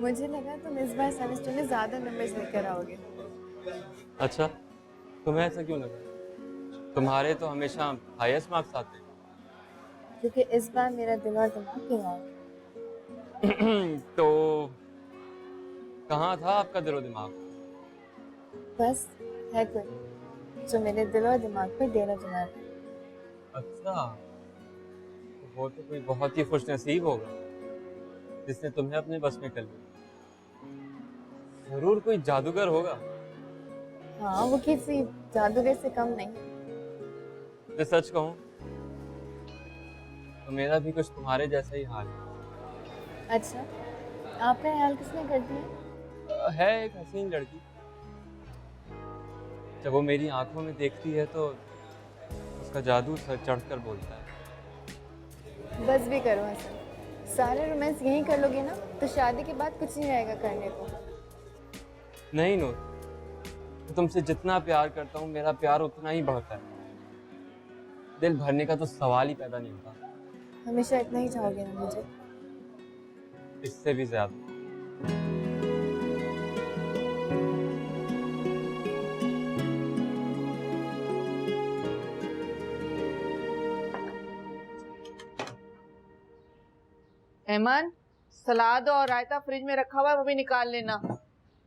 मुझे लगा तुम इस बार सेमेस्टर में ज्यादा नंबर्स लेकर आओगे। अच्छा, तुम्हें ऐसा क्यों लगा? तुम्हारे तो हमेशा हाईएस्ट मार्क्स आते क्योंकि इस बार मेरा दिल और दिमाग क्यों आओ। हैं। तो कहाँ था आपका दिलो दिमाग? बस है कोई जो मेरे दिल और दिमाग पर डेरा जमा दे। अच्छा, तो वो तो कोई बहुत ही खुश नसीब होगा जिसने तुम्हें अपने बस में कर लिया। जरूर कोई जादूगर होगा। हाँ, वो किसी जादूगर से कम नहीं। मैं सच कहूँ तो मेरा भी कुछ तुम्हारे जैसा ही हाल अच्छा, आपका ख्याल किसने कर दिया? है। एक हसीन लड़की, जब वो मेरी आंखों में देखती है तो उसका जादू सर चढ़कर बोलता है। बस भी करो हसन, सारे रोमांस यही कर लोगे ना तो शादी के बाद कुछ नहीं रहेगा करने को। नहीं नूर, मैं तुमसे जितना प्यार करता हूँ मेरा प्यार उतना ही बढ़ता है। दिल भरने का तो सवाल ही पैदा नहीं होता। हमेशा इतना ही चाहोगे ना मुझे? इससे भी ज्यादा। एमन, सलाद और रायता फ्रिज में रखा हुआ है, वो भी निकाल लेना।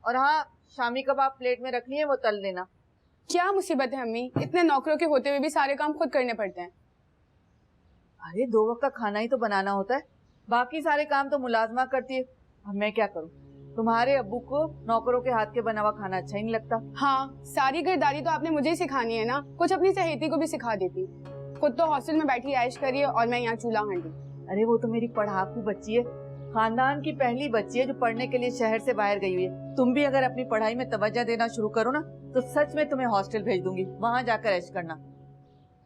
और हाँ, शामी कबाब प्लेट में रख लिए, वो तल लेना। क्या मुसीबत है अम्मी, इतने नौकरों के होते हुए भी सारे काम खुद करने पड़ते हैं। अरे 2 वक्त का खाना ही तो बनाना होता है, बाकी सारे काम तो मुलाजमा करती है। अब मैं क्या करूँ? तुम्हारे अब्बू को नौकरों के हाथ के बना हुआ खाना अच्छा ही नहीं लगता। हाँ, सारी घरदारी तो आपने मुझे ही सिखानी है ना, कुछ अपनी सहेती को भी सिखा देती। खुद तो हॉस्टल में बैठी ऐश करिए और मैं यहाँ चूल्हा हांडी। अरे वो तो मेरी पढ़ाकू बच्ची है, खानदान की पहली बच्ची है जो पढ़ने के लिए शहर से बाहर गई हुई है। तुम भी अगर अपनी पढ़ाई में तवज्जो देना शुरू करो ना तो सच में तुम्हें हॉस्टल भेज दूंगी, वहाँ जाकर ऐश करना।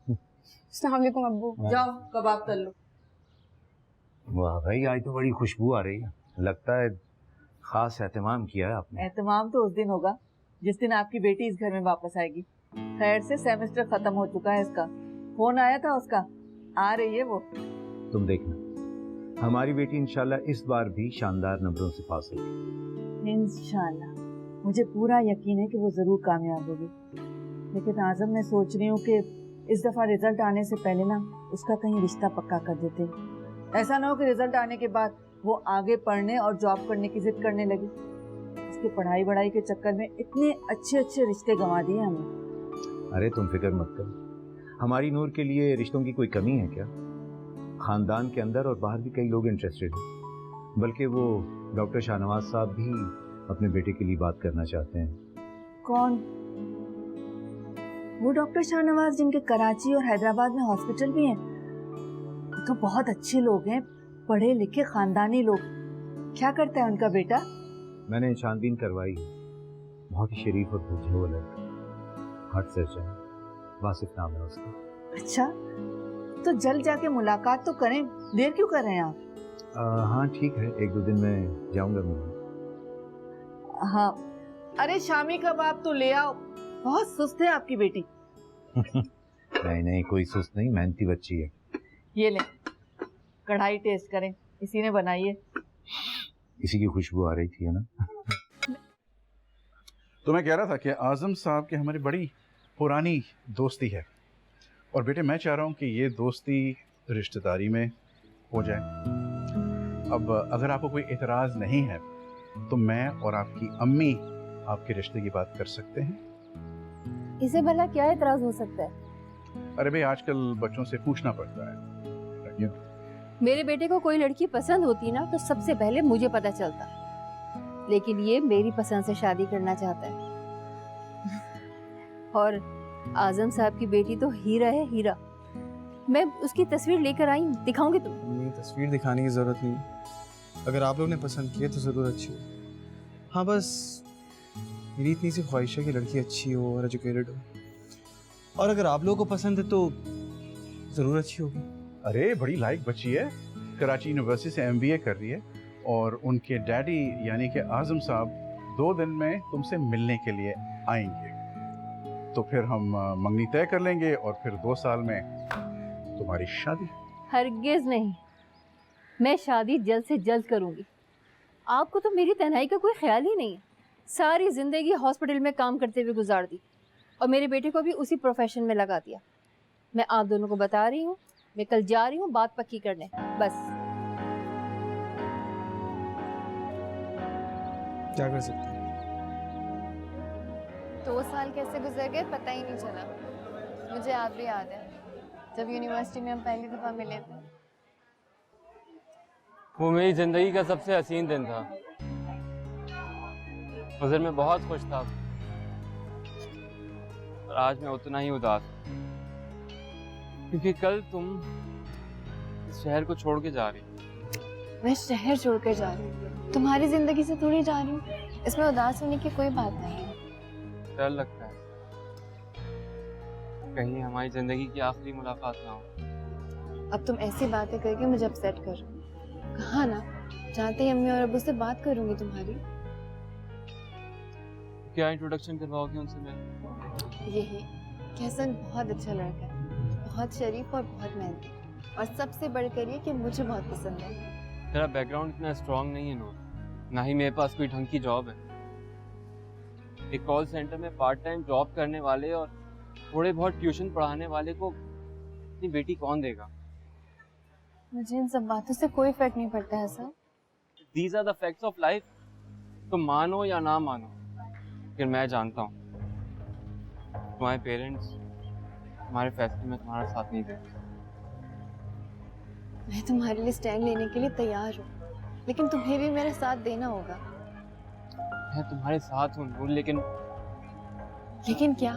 अस्सलाम वालेकुम अब्बू। जाओ कबाब तल लो। वाह भाई, आज तो बड़ी खुशबू आ रही है। लगता है खास एहतमाम किया है आपने। एहतमाम तो उस दिन होगा जिस दिन आपकी बेटी इस घर में वापस आएगी। खैर से सेमेस्टर खत्म हो चुका है इसका, फोन आया था उसका, आ रही है वो। तुम देखना, हमारी बेटी इंशाल्लाह इस बार भी शानदार नंबरों से पास होगी। इंशाल्लाह, मुझे पूरा यकीन है कि वो जरूर कामयाब होगी। लेकिन आजम, मैं सोच रही हूँ कि इस दफा रिजल्ट आने से पहले ना उसका कहीं रिश्ता पक्का कर देते हैं। ऐसा ना हो कि रिजल्ट आने के बाद वो आगे पढ़ने और जॉब करने की जिद करने लगी। उसकी पढ़ाई बढ़ाई के चक्कर में इतने अच्छे अच्छे रिश्ते गंवा दिए हमने। अरे तुम फिक्र मत करो, हमारी नूर के लिए रिश्तों की कोई कमी है क्या? खानदान के अंदर और बाहर भी कई लोग इंटरेस्टेड हैं। बल्कि वो डॉक्टर शाहनवाज साहब भी अपने बेटे के लिए बात करना चाहते हैं। कौन? वो डॉक्टर शाहनवाज जिनके कराची और हैदराबाद में हॉस्पिटल भी हैं। वो तो बहुत अच्छे लोग हैं, पढ़े लिखे खानदानी लोग। क्या करता है उनका बेटा? मैंने छानबीन करवाई, बहुत ही शरीफ और भुजो लड़का, हार्ट सर्जन, वासिफ नाम है उसका। अच्छा, तो जल्द जाके मुलाकात तो करें, देर क्यों कर रहे हैं आप? हाँ ठीक है, 1-2 दिन में जाऊंगा मैं। हाँ, अरे शामी कबाब तो ले आओ, बहुत सुस्त है आपकी बेटी। नहीं नहीं, कोई सुस्त नहीं, मेहनती बच्ची है। ये ले, कढ़ाई टेस्ट करें, इसी ने बनाई है। इसी की खुशबू आ रही थी, है ना? तो मैं कह रहा था कि आजम साहब की हमारी बड़ी पुरानी दोस्ती है, और बेटे मैं चाह रहा हूँ कि ये दोस्ती रिश्तेदारी में हो जाए। अब अगर आपको कोई एतराज़ नहीं है तो मैं और आपकी अम्मी आपके रिश्ते की बात कर सकते हैं। इसे भला क्या एतराज हो सकता है? अरे भाई, आजकल बच्चों से पूछना पड़ता है। मेरे बेटे को कोई लड़की पसंद होती ना तो सबसे पहले मुझे पता चलता, लेकिन ये मेरी पसंद से शादी करना चाहता है। और आजम साहब की बेटी तो हीरा है, हीरा। मैं उसकी तस्वीर लेकर आई, दिखाऊंगी तुम्हें। नहीं, तस्वीर दिखाने की जरूरत नहीं, अगर आप लोग ने पसंद किए तो जरूर अच्छी हो। हाँ, बस मेरी इतनी सी ख्वाहिश है कि लड़की अच्छी हो और एजुकेटेड हो, और अगर आप लोगों को पसंद है तो जरूर अच्छी होगी। अरे बड़ी लायक बच्ची है, कराची यूनिवर्सिटी से MBA कर रही है, और उनके डैडी यानी कि आजम साहब 2 दिन में तुमसे मिलने के लिए आएंगे। तो फिर हम मंगनी तय कर लेंगे और फिर 2 साल में तुम्हारी शादी। हरगिज नहीं, मैं शादी जल्द से जल्द करूंगी। आपको तो मेरी तन्हाई का कोई ख्याल ही नहीं है। सारी जिंदगी हॉस्पिटल में काम करते हुए गुजार दी और मेरे बेटे को भी उसी प्रोफेशन में लगा दिया। मैं आप दोनों को बता रही हूँ, मैं कल जा रही हूँ बात पक्की करने, बस। क्या कर सकते हैं? 2 साल कैसे गुजर गए पता ही नहीं चला। मुझे आज भी याद है जब यूनिवर्सिटी में हम पहली दफ़ा मिले थे। वो मेरी जिंदगी का सबसे हसीन दिन था। उस दिन मैं बहुत खुश था और आज मैं उतना ही उदास हूं, क्योंकि कल तुम इस शहर को छोड़ के जा रही हो। मैं शहर छोड़ कर जा रही हूँ, तुम्हारी जिंदगी से थोड़ी जा रही हूँ। इसमें उदास होने की कोई बात नहीं है। डर लगता है कहीं हमारी जिंदगी की आखिरी मुलाकात ना हो। अब तुम ऐसी बातें करके मुझे अपसेट कर रहे हो। कहा ना, जानते ही अम्मी और अब्बू से बात करूंगी तुम्हारी। क्या इंट्रोडक्शन करवाओगे उनसे? मैं यही कि हसन बहुत अच्छा लड़का है, बहुत शरीफ और बहुत मेहनती, और सबसे बढ़कर ये कि मुझे बहुत पसंद है। तेरा बैकग्राउंड इतना स्ट्रांग नहीं है नूर, ना ही मेरे पास कोई ढंग की जॉब है। एक कॉल सेंटर में पार्ट टाइम जॉब करने वाले और थोड़े बहुत ट्यूशन पढ़ाने वाले को अपनी बेटी कौन देगा? मुझे इन सब बातों से कोई फर्क नहीं पड़ता है sir. These are the facts of life। तुम मानो या ना मानो, लेकिन मैं जानता हूँ तुम्हारे पेरेंट्स तुम्हारे फैसले में तुम्हारा साथ नहीं देते। मैं तुम्हारे लिए स्टैंड लेने के लिए तैयार हूँ, लेकिन तुम्हें भी मेरा साथ देना होगा। मैं तुम्हारे साथ हूँ नूर, लेकिन क्या?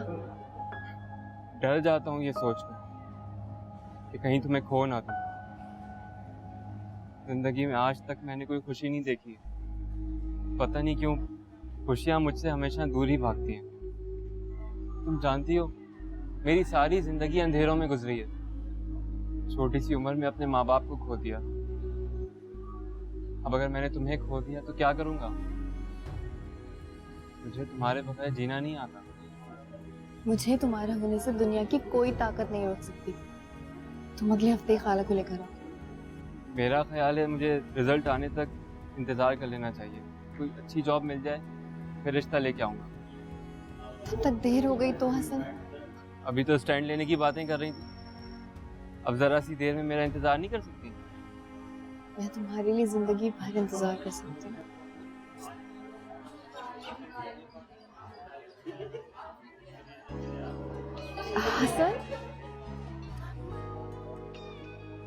डर जाता हूँ ये सोचकर कि कहीं तुम्हें खो ना दूँ। जिंदगी में आज तक मैंने कोई खुशी नहीं देखी। पता नहीं क्यों खुशियाँ मुझसे हमेशा दूर ही भागती हैं। तुम जानती हो मेरी सारी जिंदगी अंधेरों में गुजरी है। छोटी सी उम्र में अपने माँ बाप को खो दिया। अब अगर मैंने तुम्हें खो दिया तो क्या करूँगा? मुझे तुम्हारे बगैर जीना नहीं आता। मुझे तुम्हारा होने से दुनिया की कोई ताकत नहीं रोक सकती। तुम अगले हफ्ते खाला को लेकर आओ। मेरा ख्याल है मुझे रिजल्ट आने तक इंतज़ार कर लेना चाहिए। कोई अच्छी जॉब मिल जाए फिर रिश्ता लेके आऊँगा। तब तक देर हो गई तो हसन। अभी तो स्टैंड लेने की बातें कर रही थी, अब जरा सी देर में मेरा इंतज़ार नहीं कर सकती? मैं तुम्हारे लिए जिंदगी भर इंतजार कर सकती हूँ। हसन,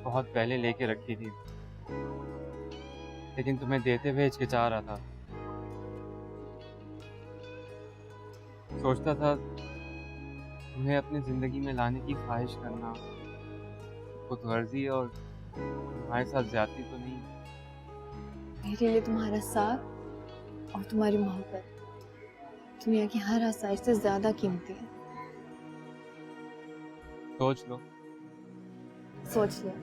बहुत पहले लेके रखी थी, लेकिन तुम्हें देते हुए हिचकिचा रहा था। सोचता था तुम्हें अपनी जिंदगी में लाने की ख्वाहिश करना खुद गर्जी और तुम्हारे साथ ज्यादती तो नहीं। मेरे लिए तुम्हारा साथ और तुम्हारी मोहब्बत दुनिया की हर आसाइश से ज्यादा कीमती है। सोच लो। सोच लिया,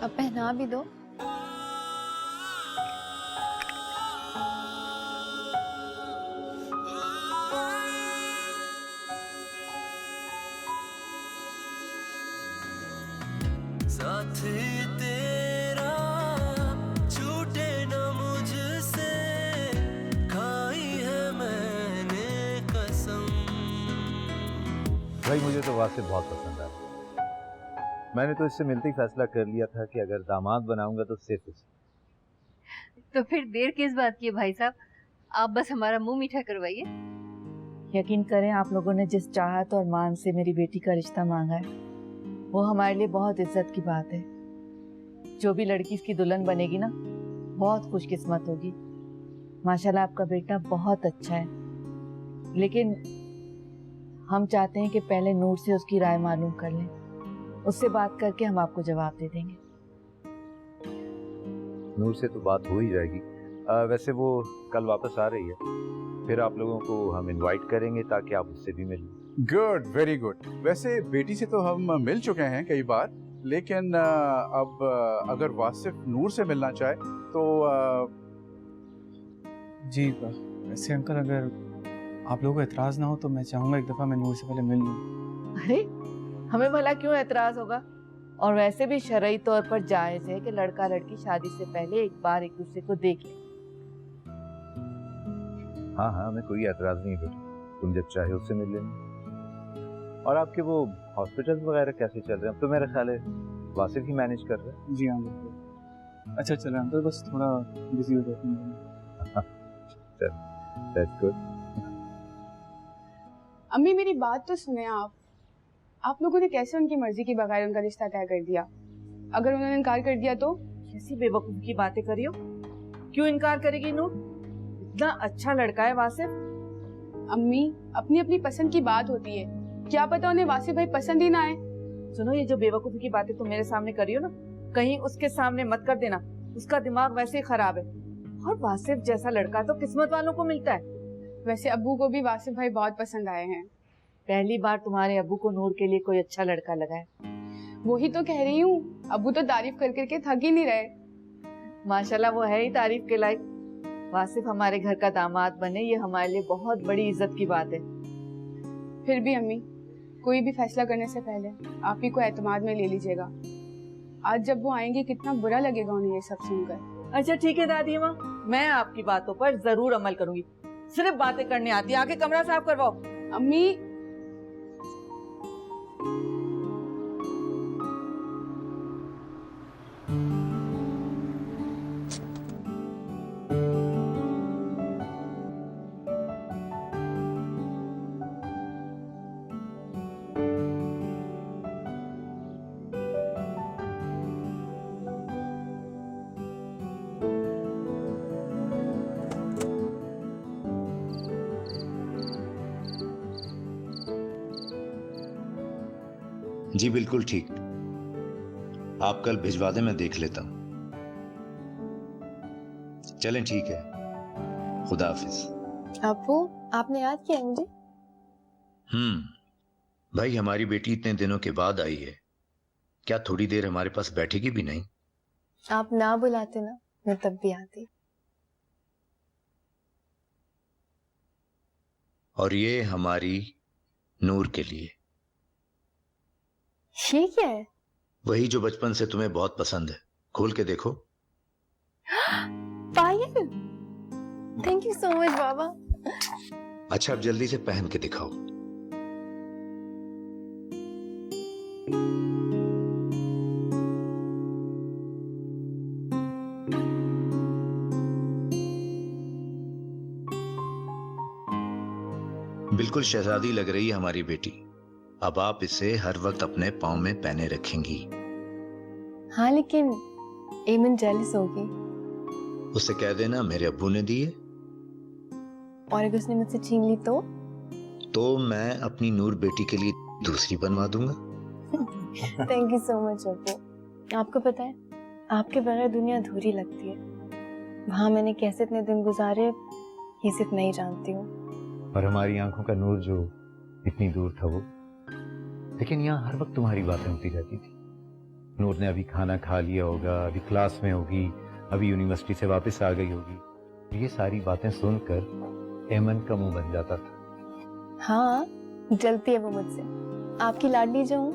अब पहना भी दो। साथ तेरा छूटे न मुझसे, खाई है मैंने कसम। भाई मुझे तो वासिफ बहुत पसंद आया। मैंने तो इससे मिलते ही फैसला कर लिया था कि अगर दामाद बनाऊंगा तो सिर्फ इसे। तो फिर देर किस बात की है भाई साहब, आप बस हमारा मुंह मीठा करवाइए। यकीन करें, आप लोगों ने जिस चाहत और मान से मेरी बेटी का रिश्ता मांगा है वो हमारे लिए बहुत इज्जत की बात है। जो भी लड़की इसकी दुल्हन बनेगी ना, बहुत खुशकिस्मत होगी। माशाल्लाह आपका बेटा बहुत अच्छा है, लेकिन हम चाहते हैं कि पहले नूर से उसकी राय मालूम कर लें। उससे बात करके हम आपको जवाब दे देंगे। नूर से तो बात हो ही जाएगी। वैसे वो कल वापस आ रही है, फिर आप लोगों को हम इनवाइट करेंगे ताकि आप उससे भी मिलें। Good, very good. वैसे बेटी से तो हम मिल चुके हैं कई बार, लेकिन अब अगर वासिफ नूर से मिलना चाहे तो जी वैसे अंकल, अगर आप लोगों को एतराज़ ना हो तो मैं चाहूँगा एक दफ़ा मैं नूर से पहले मिल लूँ। अरे हमें भला क्यों एतराज होगा? और वैसे भी शरई तौर पर जायज है कि लड़का लड़की शादी से पहले एक बार एक दूसरे को देख ले। हाँ हाँ, हमें कोई एतराज नहीं बेटी, तुम जब चाहे उससे मिल लेना। और आपके वो हॉस्पिटल वगैरह कैसे चल रहे हैं? अब तो मेरा ख्याल है वासिफ ही मैनेज कर रहे हैं। जी हाँ बिल्कुल अच्छा चल रहा है अंकल, बस थोड़ा बिजी हो जाते हैं। That's good. अम्मी मेरी बात तो सुने आप लोगों ने कैसे उनकी मर्जी के बगैर उनका रिश्ता तय कर दिया? अगर उन्होंने इनकार कर दिया तो? कैसी बेवकूफ की बातें करियो, क्यों इनकार करेगी नूर? इतना अच्छा लड़का है वासिफ। अम्मी अपनी अपनी पसंद की बात होती है, क्या पता उन्हें वासिफ भाई पसंद ही ना आए। सुनो, ये जो बेवकूफी की बातें तुम मेरे सामने करियो ना, कहीं उसके सामने मत कर देना, उसका दिमाग वैसे ही खराब है। और वासिफ जैसा लड़का तो किस्मत वालों को मिलता है। वैसे अब्बू को भी वासिफ भाई बहुत पसंद आए हैं। पहली बार तुम्हारे अब्बू को नूर के लिए कोई अच्छा लड़का लगा है। वही तो कह रही हूँ, अब्बू तो तारीफ कर करके थक ही नहीं रहे। माशाल्लाह वो है ही तारीफ के लायक। वासिफ हमारे घर का दामाद बने, ये हमारे लिए बहुत बड़ी इज्जत की बात है। फिर भी अम्मी, कोई भी फैसला करने से पहले आप ही को एतमाद में ले लीजिएगा। आज जब वो आएंगे कितना बुरा लगेगा उन्हें ये सब सुनकर। अच्छा ठीक है दादी माँ, मैं आपकी बातों पर जरूर अमल करूंगी। सिर्फ बातें करने आती है, आके कमरा साफ करवाओ। अम्मी जी बिल्कुल ठीक, आप कल भिजवा दें, मैं देख लेता हूँ। चलें ठीक है, खुदा हाफिज। अब्बू आपने याद किया मुझे? भाई हमारी बेटी इतने दिनों के बाद आई है, क्या थोड़ी देर हमारे पास बैठेगी भी नहीं? आप ना बुलाते ना, मैं तब भी आती। और ये हमारी नूर के लिए। ये क्या है? वही जो बचपन से तुम्हें बहुत पसंद है, खोल के देखो। पायल, थैंक यू सो मच बाबा। अच्छा अब जल्दी से पहन के दिखाओ। बिल्कुल शहजादी लग रही है हमारी बेटी। अब आप इसे हर वक्त अपने पाँव में पहने रखेंगी। हाँ लेकिन एमन जेलस होगी। उसे कह देना मेरे अब्बू ने दी है। और अगर उसने मुझसे छीन ली तो मैं अपनी नूर बेटी के लिए दूसरी बनवा दूंगा। थैंक यू सो मच अब्बू। आपको पता है, आपके बगैर दुनिया अधूरी लगती है। वहां मैंने कैसे इतने दिन गुजारे ये सिर्फ मैं ही जानती हूँ। और हमारी आंखों का नूर जो इतनी दूर था वो, लेकिन यहाँ हर वक्त तुम्हारी बातें होती रहती थी। नूर ने अभी खाना खा लिया होगा, अभी क्लास में होगी, अभी यूनिवर्सिटी से वापस आ गई होगी। ये सारी बातें सुनकर एमन का मुंह बन जाता था। हाँ जलती है वो मुझसे, आपकी लाडली जो हूँ।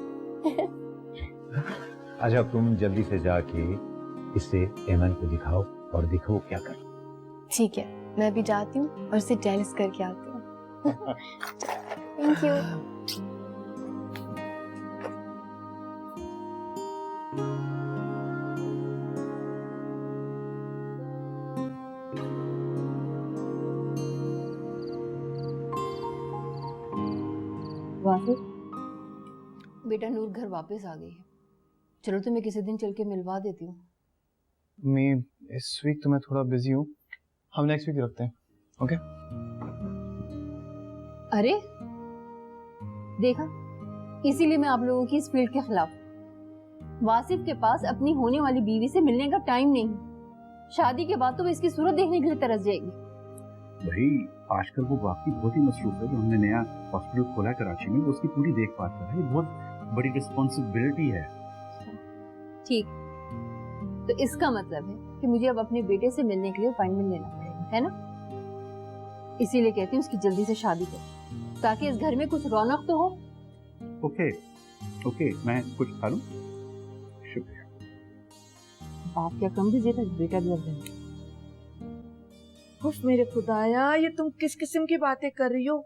अच्छा तुम जल्दी से जाके इसे एमन को दिखाओ और देखो क्या कर। ठीक है, मैं अभी जाती हूँ और उसे जेलस करके आती हूँ। Thank you. वासिफ, बेटा नूर घर वापस आ गई है। चलो तो मैं किसी दिन चल के मिलवा देती हूँ। मैं इस वीक तो मैं थोड़ा बिजी हूँ, हम नेक्स्ट वीक रखते हैं। ओके? अरे देखा, इसीलिए मैं आप लोगों की इस फील्ड के खिलाफ। वासिफ के पास अपनी होने वाली बीवी से मिलने का टाइम नहीं। शादी के बाद तो वो इसकी सूरत देखने के लिए तरस जाएगी। भाई आजकल वो वाकई बहुत ही मसरूफ है। जो हमने नया हॉस्पिटल खोला है कराची में, उसकी पूरी देखभाल कर रहा है। ये बहुत बड़ी रिस्पॉन्सिबिलिटी है। ठीक, तो इसका मतलब है कि मुझे अब अपने बेटे से मिलने के लिए अपॉइंटमेंट लेना पड़ेगा, है ना? इसीलिए कहती हूँ उसकी जल्दी से शादी कर, ताकि इस घर में कुछ रौनक तो हो। ओके, मैं कुछ खा लूं? बाप क्या कम दीजिए था, बेटा भी अब देना। उफ मेरे खुदाया, ये तुम किस किस्म की बातें कर रही हो?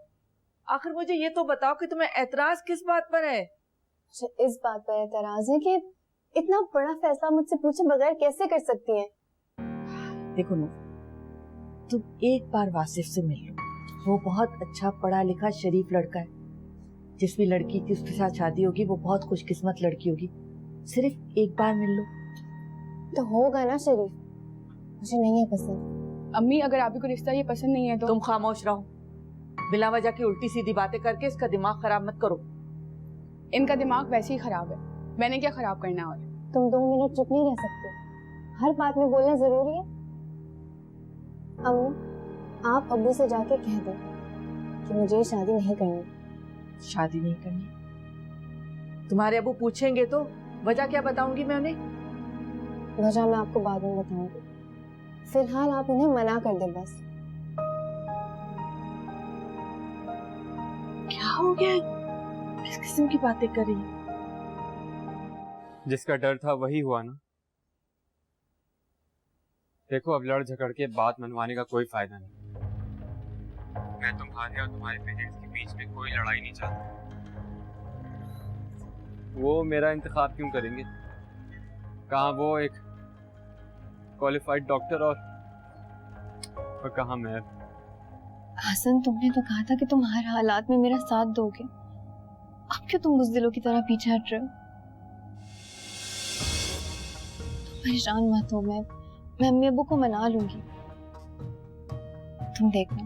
आखिर मुझे ये तो बताओ कि तुम्हें एतराज किस बात पर है? मुझे इस बात पर एतराज है कि इतना बड़ा फैसला मुझसे पूछे बगैर कैसे कर सकती हैं? देखो नूर, तुम एक बार वासिफ से मिल लो। वो बहुत अच्छा पढ़ा लिखा शरीफ लड़का है। जिस भी लड़की की उसके साथ शादी होगी वो बहुत खुशकिस्मत लड़की होगी। सिर्फ एक बार मिल लो तो होगा ना शरीफ। मुझे नहीं है पसंद। अम्मी अगर आप ही को रिश्ता ये पसंद नहीं है तो तुम खामोश रहो। बिला वजह की उल्टी सीधी बातें करके इसका दिमाग खराब मत करो। इनका दिमाग वैसे ही खराब है, मैंने क्या खराब करना है? और तुम 2 मिनट चुप नहीं रह सकते? हर बात में बोलना जरूरी है? अम्मी आप अब्बू से जाके कह दो कि मुझे शादी नहीं करनी। शादी नहीं करनी? तुम्हारे अब्बू पूछेंगे तो वजह क्या बताऊंगी मैं उन्हें? वजह मैं आपको बाद में बताऊंगी। फिलहाल आप उन्हें मना कर दे बस। क्या हो गया? किस किस्म की बातें कर रही है? जिसका डर था वही हुआ ना। देखो अब लड़ झगड़ के बात मनवाने का कोई फायदा नहीं। मैं तुम्हारे और तुम्हारे पेरेंट्स के बीच में कोई लड़ाई नहीं चाहता। वो मेरा इंतखाब क्यों करेंगे? कहाँ वो एक क्वालिफाइड डॉक्टर और कहाँ मैं। हसन तुमने तो कहा था कि तुम हर हालात में मेरा साथ दोगे। अब क्यों तुम बुज़दिलों की तरह पीछे हट रहे हो? तुम परेशान मत हो। मैं अम्मी अब्बू को मना लूंगी। तुम देखना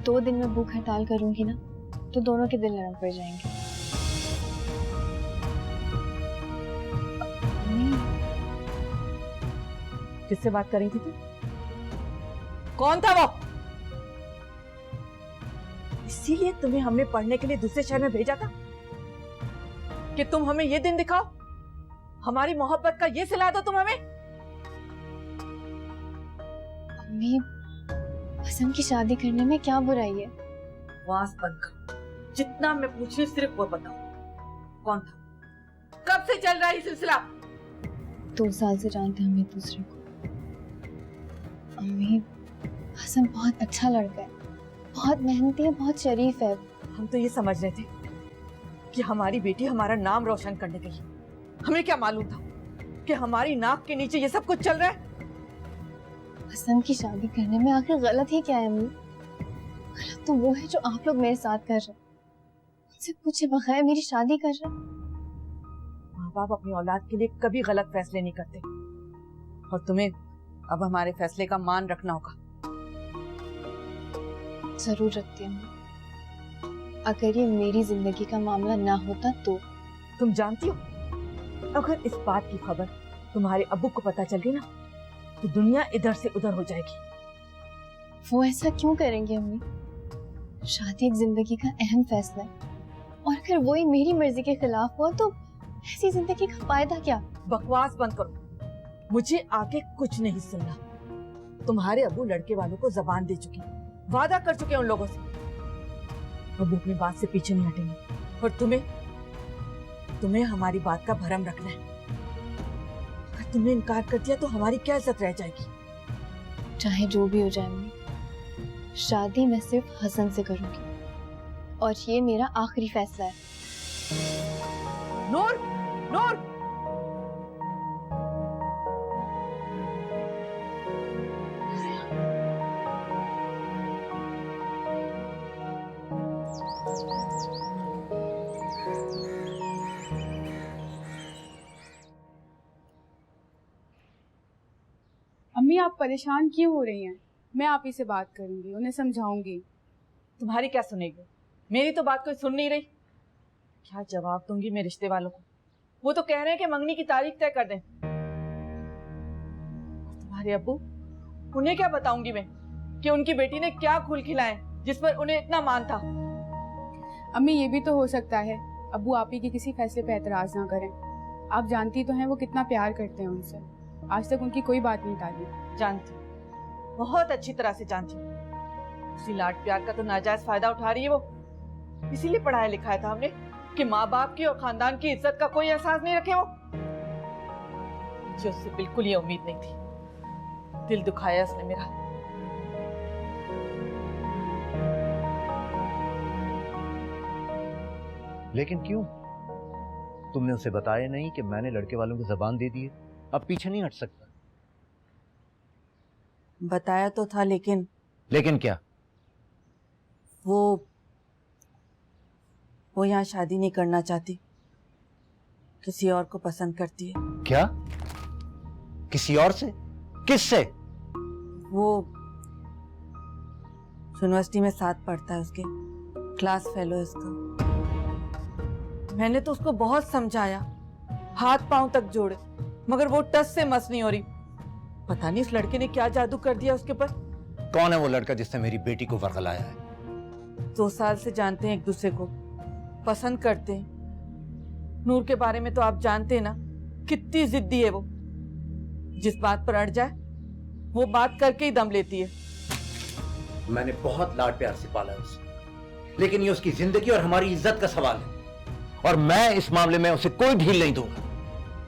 2 दिन में भूख हड़ताल करूंगी ना तो दोनों के दिल नरम पड़ जाएंगे। किससे बात कर रही थी तू? कौन था वो? इसीलिए तुम्हें हमने पढ़ने के लिए दूसरे शहर में भेजा था कि तुम हमें ये दिन दिखाओ, हमारी मोहब्बत का ये सिला दो तुम हमें। अम्मी हसन की शादी करने में क्या बुराई है? वास बंद कर। जितना मैं पूछी सिर्फ वो बताओ, कौन था? कब से चल रहा है ये सिलसिला? 2 साल से जानते हैं हम एक दूसरे को। अम्मी हसन बहुत अच्छा लड़का है, बहुत मेहनती है, बहुत शरीफ है। हम तो ये समझ रहे थे कि हमारी बेटी हमारा नाम रोशन करने गई। हमें क्या मालूम था कि हमारी नाक के नीचे ये सब कुछ चल रहा है। हसन की शादी करने में आखिर गलत ही क्या है अम्मी? गलत तो वो है जो आप लोग मेरे साथ कर रहे हैं। मुझसे पूछे बगैर मेरी शादी कर रहे हैं। माँ बाप अपनी औलाद के लिए कभी गलत फैसले नहीं करते और तुम्हें अब हमारे फैसले का मान रखना होगा। जरूर रखती हूँ। अगर ये मेरी जिंदगी का मामला ना होता तो। तुम जानती हो अगर इस बात की खबर तुम्हारे अब्बू को पता चल गई ना तो दुनिया इधर से उधर हो जाएगी। वो ऐसा क्यों करेंगे अम्मी? शादी एक जिंदगी का अहम फैसला है और अगर वो ही मेरी मर्जी के खिलाफ हुआ तो ऐसी जिंदगी का फायदा क्या? बकवास बंद करो। मुझे आगे कुछ नहीं सुनना। तुम्हारे अब्बू लड़के वालों को जबान दे चुके, वादा कर चुके उन लोगों से। अब्बू अपनी बात से पीछे नहीं हटेंगे और तुम्हें हमारी बात का भरम रखना है। अगर तुमने इनकार कर दिया तो हमारी क्या इज्जत रह जाएगी? चाहे जो भी हो जाए अम्मी, शादी मैं सिर्फ हसन से करूंगी और ये मेरा आखिरी फैसला है। नूर, नूर! अम्मी आप परेशान क्यों हो रही हैं? मैं आप ही से बात करूंगी, उन्हें समझाऊंगी। तुम्हारी क्या सुनेगी? मेरी तो बात कोई सुन नहीं रही। क्या जवाब दूंगी मैं रिश्ते वालों को? वो तो कह रहे हैं कि मंगनी की तारीख तय कर दें। तुम्हारे अब्बू, उन्हें क्या बताऊंगी मैं कि उनकी बेटी ने क्या खूल खिलाए जिस पर उन्हें इतना मान था? अम्मी ये भी तो हो सकता है अब्बू आप ही के किसी फैसले पे एतराज ना करें। आप जानती तो हैं वो कितना प्यार करते हैं उनसे। आज तक उनकी कोई बात नहीं टाली। जानती, बहुत अच्छी तरह से जानती। उसी लाड प्यार का तो नाजायज फायदा उठा रही है वो। इसीलिए पढ़ाया लिखाया था हमने कि माँ बाप की और खानदान की इज्जत का कोई एहसास नहीं रखे वो। मुझे उससे बिल्कुल ये उम्मीद नहीं थी। दिल दुखाया उसने मेरा। लेकिन क्यों? तुमने उसे बताया नहीं कि मैंने लड़के वालों को जबान दे दी है, अब पीछे नहीं हट सकता? बताया तो था, लेकिन क्या? वो यहाँ शादी नहीं करना चाहती, किसी और को पसंद करती है। क्या? किसी और से? किससे? वो यूनिवर्सिटी में साथ पढ़ता है, उसके क्लास फेलो है उसका। मैंने तो उसको बहुत समझाया, हाथ पांव तक जोड़े, मगर वो टस से मस नहीं हो रही। पता नहीं इस लड़के ने क्या जादू कर दिया उसके पर। कौन है वो लड़का जिसने मेरी बेटी को वर्गलाया है? 2 साल से जानते हैं एक दूसरे को, पसंद करते हैं। नूर के बारे में तो आप जानते हैं ना, कितनी जिद्दी है वो। जिस बात पर अड़ जाए वो बात करके ही दम लेती है। मैंने बहुत लाड प्यार से पाला है उसे, लेकिन ये उसकी जिंदगी और हमारी इज्जत का सवाल है, और मैं इस मामले में उसे कोई ढील नहीं दूंगा।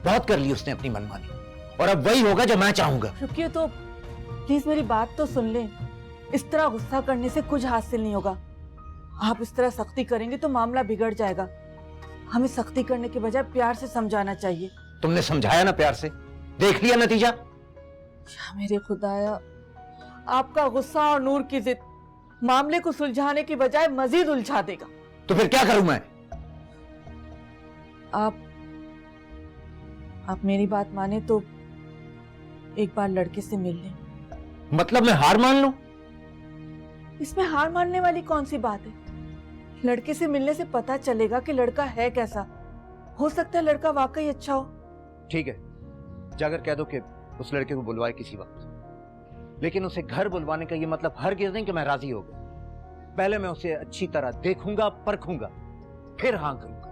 बहुत कर ली उसने अपनी मनमानी, और अब वही होगा जो मैं चाहूंगा। रुकिए तो, प्लीज मेरी बात तो सुन लें। इस तरह गुस्सा करने से कुछ हासिल नहीं होगा। आप इस तरह सख्ती करेंगे तो मामला बिगड़ जाएगा। हमें सख्ती करने के बजाय प्यार से समझाना चाहिए। तुमने समझाया ना प्यार से, देख लिया नतीजा। या मेरे खुदाया, आपका गुस्सा और नूर की जिद मामले को सुलझाने की बजाय मजीद उलझा देगा। तो फिर क्या करूं मैं? आप मेरी बात माने तो एक बार लड़के से मिल लें। मतलब मैं हार मान लूं? इसमें हार मानने वाली कौन सी बात है? लड़के से मिलने से पता चलेगा कि लड़का है कैसा। हो सकता है लड़का वाकई अच्छा हो। ठीक है, जाकर कह दो कि उस लड़के को बुलवाए किसी वक्त, लेकिन उसे घर बुलवाने का ये मतलब हरगिज़ नहीं कि मैं राजी हो गया। पहले मैं उसे अच्छी तरह देखूंगा, परखूंगा, फिर हाँ करूंगा।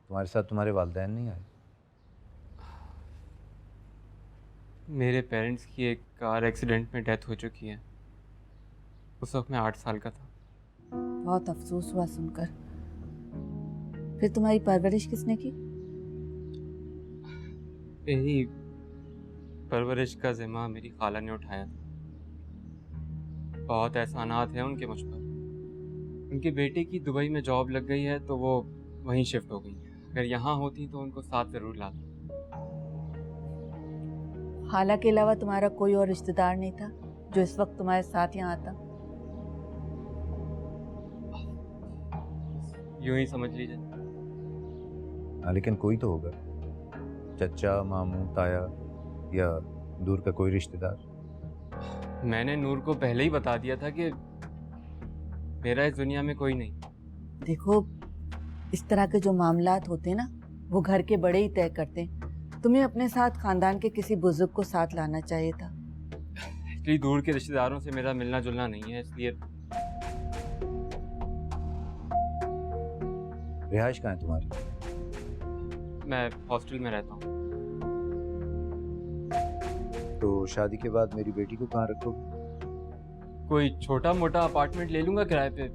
तुम्हारे साथ तुम्हारे वालिदैन नहीं आए? मेरे पेरेंट्स की एक कार एक्सीडेंट में डेथ हो चुकी है। उस वक्त मैं 8 साल का था। बहुत अफसोस हुआ सुनकर। फिर तुम्हारी परवरिश किसने की? मेरी परवरिश का जिम्मा मेरी खाला ने उठाया था। बहुत एहसानात हैं उनके मुझ पर। उनके बेटे की दुबई में जॉब लग गई है तो वो वहीं शिफ्ट हो गई। अगर यहाँ होती तो उनको साथ जरूर लाती। खाला के अलावा तुम्हारा कोई और रिश्तेदार नहीं था जो इस वक्त तुम्हारे साथ यहाँ आता? यूं ही समझ लीजिए। हाँ, लेकिन कोई तो होगा, चचा, मामू, ताया या दूर का कोई रिश्तेदार। मैंने नूर को पहले ही बता दिया था कि मेरा इस दुनिया में कोई नहीं। देखो, इस तरह के जो मामलात होते हैं ना, वो घर के बड़े ही तय करते हैं। तुम्हें अपने साथ खानदान के किसी बुजुर्ग को साथ लाना चाहिए था। एक्चुअली दूर के रिश्तेदारों से मेरा मिलना जुलना नहीं है, इसलिए। रिहाइश कहाँ है तुम्हारी? मैं हॉस्टल में रहता हूँ। तो शादी के बाद मेरी बेटी को कहाँ रखोगे? कोई छोटा मोटा अपार्टमेंट ले लूंगा किराए पे,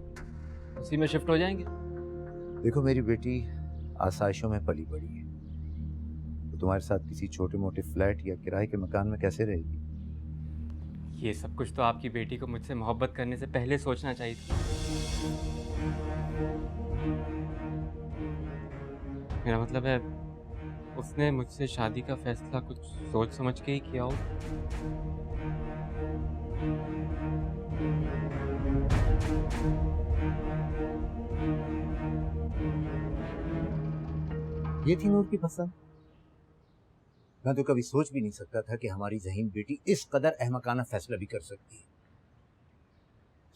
उसी में शिफ्ट हो जाएंगे। देखो, मेरी बेटी आसाइशों में पली बड़ी है, तो तुम्हारे साथ किसी छोटे मोटे फ्लैट या किराए के मकान में कैसे रहेगी? ये सब कुछ तो आपकी बेटी को मुझसे मोहब्बत करने से पहले सोचना चाहिए था। मेरा मतलब है, उसने मुझसे शादी का फैसला कुछ सोच समझ के ही किया हो। ये थी नूर की पसंद। मैं तो कभी सोच भी नहीं सकता था कि हमारी ज़हीन बेटी इस कदर अहमकाना फैसला भी कर सकती है।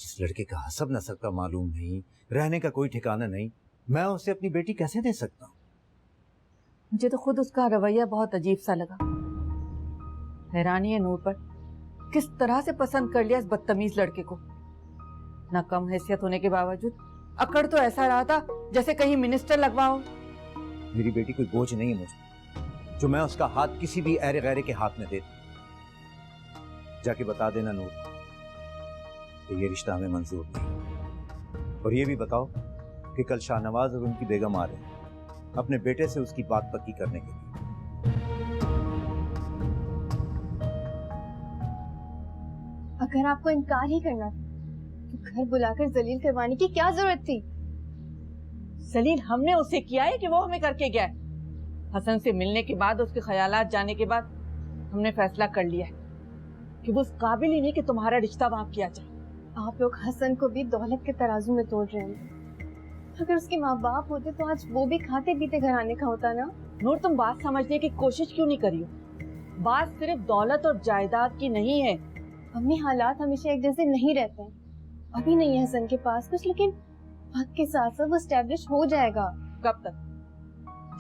जिस लड़के का हसब नसब का मालूम नहीं, रहने का कोई ठिकाना नहीं, मैं उसे अपनी बेटी कैसे दे सकता हूँ? मुझे तो खुद उसका रवैया बहुत अजीब सा लगा। हैरानी है नूर पर, किस तरह से पसंद कर लिया इस बदतमीज लड़के को। ना कम हैसियत होने के बावजूद अकड़ तो ऐसा रहा था जैसे कहीं मिनिस्टर लगवाओ। मेरी बेटी कोई बोझ नहीं है मुझे, जो मैं उसका हाथ किसी भी ऐरे गैरे के हाथ में दे दूं। जाके बता देना नूर कि ये रिश्ता हमें मंजूर नहीं। और ये भी बताओ कि कल शाहनवाज और उनकी बेगम आ रहे हैं अपने बेटे से उसकी बात पक्की करने के लिए। अगर आपको इनकार ही करना था तो घर बुलाकर जलील करवाने की क्या जरूरत थी? सलील हमने उसे किया है कि वो हमें करके गया है? हसन से मिलने के बाद, उसके ख्यालात जाने के बाद हमने फैसला कर लिया है कि वो उस काबिल ही नहीं कि तुम्हारा रिश्ता वहां किया जाए। आप लोग हसन को भी दौलत के तराजू में तोड़ रहे हैं। अगर उसके माँ बाप होते तो आज वो भी खाते पीते घर आने का होता ना। नूर, तुम बात समझने की कोशिश क्यों नहीं करी हो? बात सिर्फ दौलत और जायदाद की नहीं है। अम्मी, हालात हमेशा एक जैसे नहीं रहते हैं। अभी नहीं है हसन के पास कुछ, लेकिन वक्त के साथ साथ वो एस्टेब्लिश हो जाएगा। कब तक?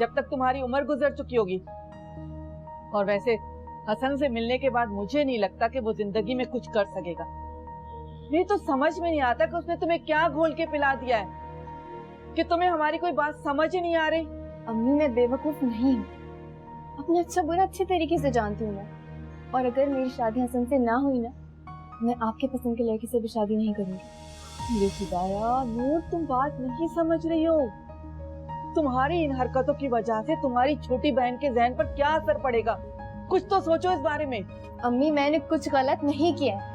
जब तक तुम्हारी उम्र गुजर चुकी होगी। और वैसे हसन से मिलने के बाद मुझे नहीं लगता कि वो जिंदगी में कुछ कर सकेगा। नहीं तो समझ में नहीं आता कि उसने तुम्हें क्या घोल के पिला दिया है कि तुम्हें हमारी कोई बात समझ ही नहीं आ रही। अम्मी, मैं बेवकूफ नहीं हूँ। अपना अच्छा बुरा अच्छे तरीके से जानती हूँ मैं। और अगर मेरी शादी हसन से ना हुई ना, मैं आपके पसंद के लड़के से भी शादी नहीं करूंगी। ये खुदाया, नूर तुम बात नहीं समझ रही हो। तुम्हारी इन हरकतों की वजह से तुम्हारी छोटी बहन के जहन पर क्या असर पड़ेगा? कुछ तो सोचो इस बारे में। अम्मी, मैंने कुछ गलत नहीं किया है।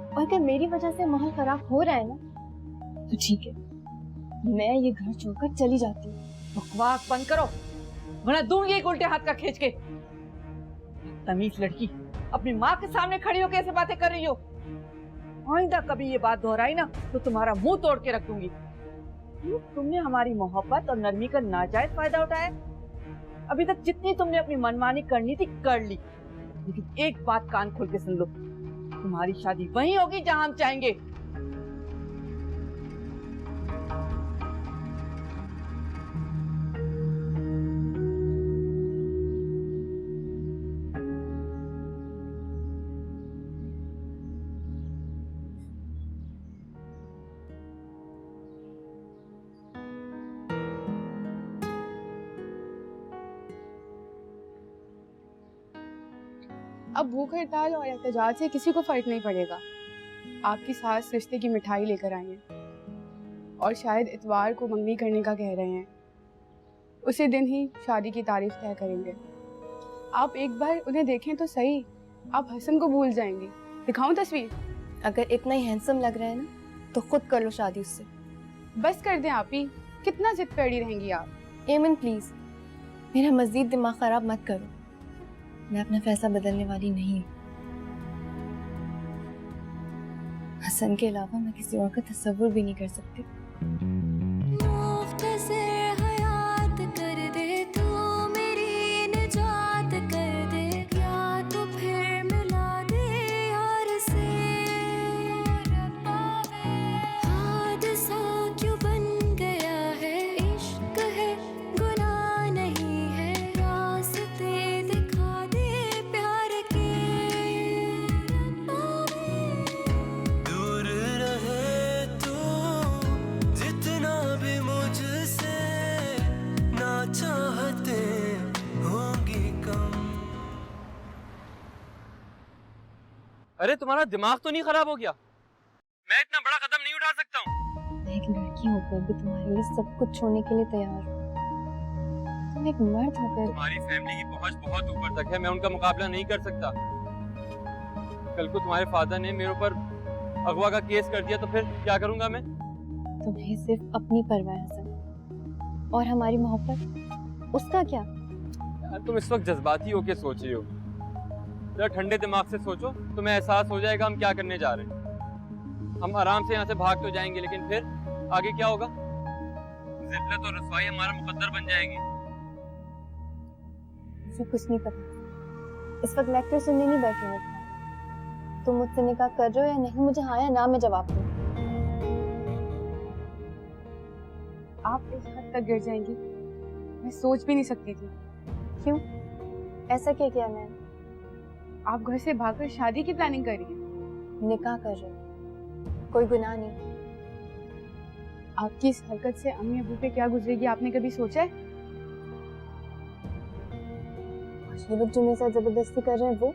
और अगर मेरी वजह से माहौल खराब हो रहा है ना, तो ठीक है, मैं ये घर छोड़कर चली जाती हूँ। बकवास बंद करो, वरना दूंगी एक उल्टे हाथ का खींच के। तमीज लड़की, अपनी माँ के सामने खड़ी हो कैसे बातें कर रही हो? आइंदा कभी ये बात दोहराई ना तो तुम्हारा मुंह तोड़ के रख दूंगी। तुमने हमारी मोहब्बत और नरमी का नाजायज फायदा उठाया। अभी तक जितनी तुमने अपनी मनमानी करनी थी कर ली, लेकिन एक बात कान खोल के सुन लो, तुम्हारी शादी वहीं होगी जहां हम चाहेंगे। अब भूख हड़ताल और एहतजाज से किसी को फर्क नहीं पड़ेगा। आपकी सास रिश्ते की मिठाई लेकर आई हैं और शायद इतवार को मंगनी करने का कह रहे हैं। उसी दिन ही शादी की तारीख तय करेंगे। आप एक बार उन्हें देखें तो सही, आप हसन को भूल जाएंगी। दिखाऊं तस्वीर? अगर इतना ही हैंडसम लग रहा है ना, तो खुद कर लो शादी उससे। बस कर दें आप ही, कितना जिद पे अड़ी रहेंगी आप? एमन प्लीज, मेरा मजीद दिमाग खराब मत करो। मैं अपना फैसला बदलने वाली नहीं हूँ। हसन के अलावा मैं किसी और का तस्वुर भी नहीं कर सकती। अरे तुम्हारा दिमाग तो नहीं खराब हो गया? मैं इतना बड़ा कदम नहीं उठा सकता हूँ। मैं एक लड़की होकर भी तुम्हारे लिए सब कुछ छोड़ने के लिए तैयार हूँ। तुम एक मर्द होकर तुम्हारी फैमिली की पहुंच बहुत ऊपर तक है, मैं उनका मुकाबला नहीं कर सकता। कल को तुम्हारे फादर ने मेरे ऊपर अगवा का केस कर दिया तो फिर क्या करूंगा मैं? तुम्हें सिर्फ अपनी परवाह है हसन, और हमारी मोहब्बत, उसका क्या? यार तुम इस वक्त जज्बाती होके सोच रही हो। जरा ठंडे दिमाग से सोचो, तुम्हें एहसास हो जाएगा हम क्या करने जा रहे हैं। हम आराम से यहाँ से भाग तो जाएंगे, लेकिन फिर आगे क्या होगा? जिल्लत और रसवाई हमारा मुकद्दर बन जाएगी। मुझे कुछ नहीं पता। इस वक्त लेक्चर सुनने नहीं बैठी हूँ। तुम मुझसे निकाह कर रहे हो या नहीं, मुझे हाँ या ना में जवाब दो। आप इस हद तक गिर जाएंगी, मैं सोच भी नहीं सकती थी। क्यों? ऐसा क्या किया मैंने? आप घर से भागकर शादी की प्लानिंग कर रही हैं। निकाह कर रहे हो, कोई गुनाह नहीं। आपकी इस हरकत से अम्मी अबू पे क्या गुजरेगी आपने कभी सोचा है? ये लोग जो मेरे साथ जबरदस्ती कर रहे हैं वो,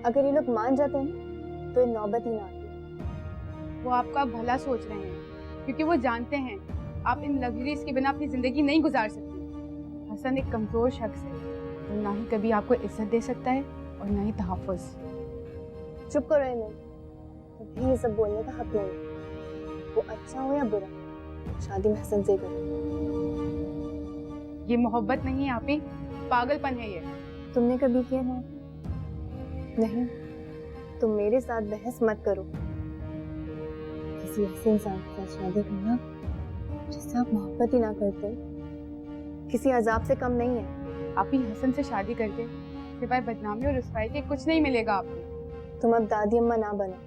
अगर ये लोग मान जाते हैं तो ये नौबत ही ना आती। वो आपका भला सोच रहे हैं, क्योंकि वो जानते हैं आप इन लग्जरीज के बिना अपनी ज़िंदगी नहीं गुजार सकती। हसन एक कमज़ोर शख्स है, वो ना ही कभी आपको इज्जत दे सकता है और ना ही तहफ़्फ़ुज़। चुप करो इमन, तुम्हें ये सब बोलने का हक नहीं। वो अच्छा हो या बुरा, शादी में हसन से करो। ये मोहब्बत नहीं है आप ही, पागलपन है ये। तुमने कभी किया ना? नहीं, तुम मेरे साथ बहस मत करो। किसी ऐसे इंसान के साथ शादी करना जिससे आप मोहब्बत ही ना करते किसी अजाब से कम नहीं है। आप ही हसन से शादी करके सिवाय बदनामी और रुसवाई के कुछ नहीं मिलेगा आपको। तुम अब दादी अम्मा ना बनो।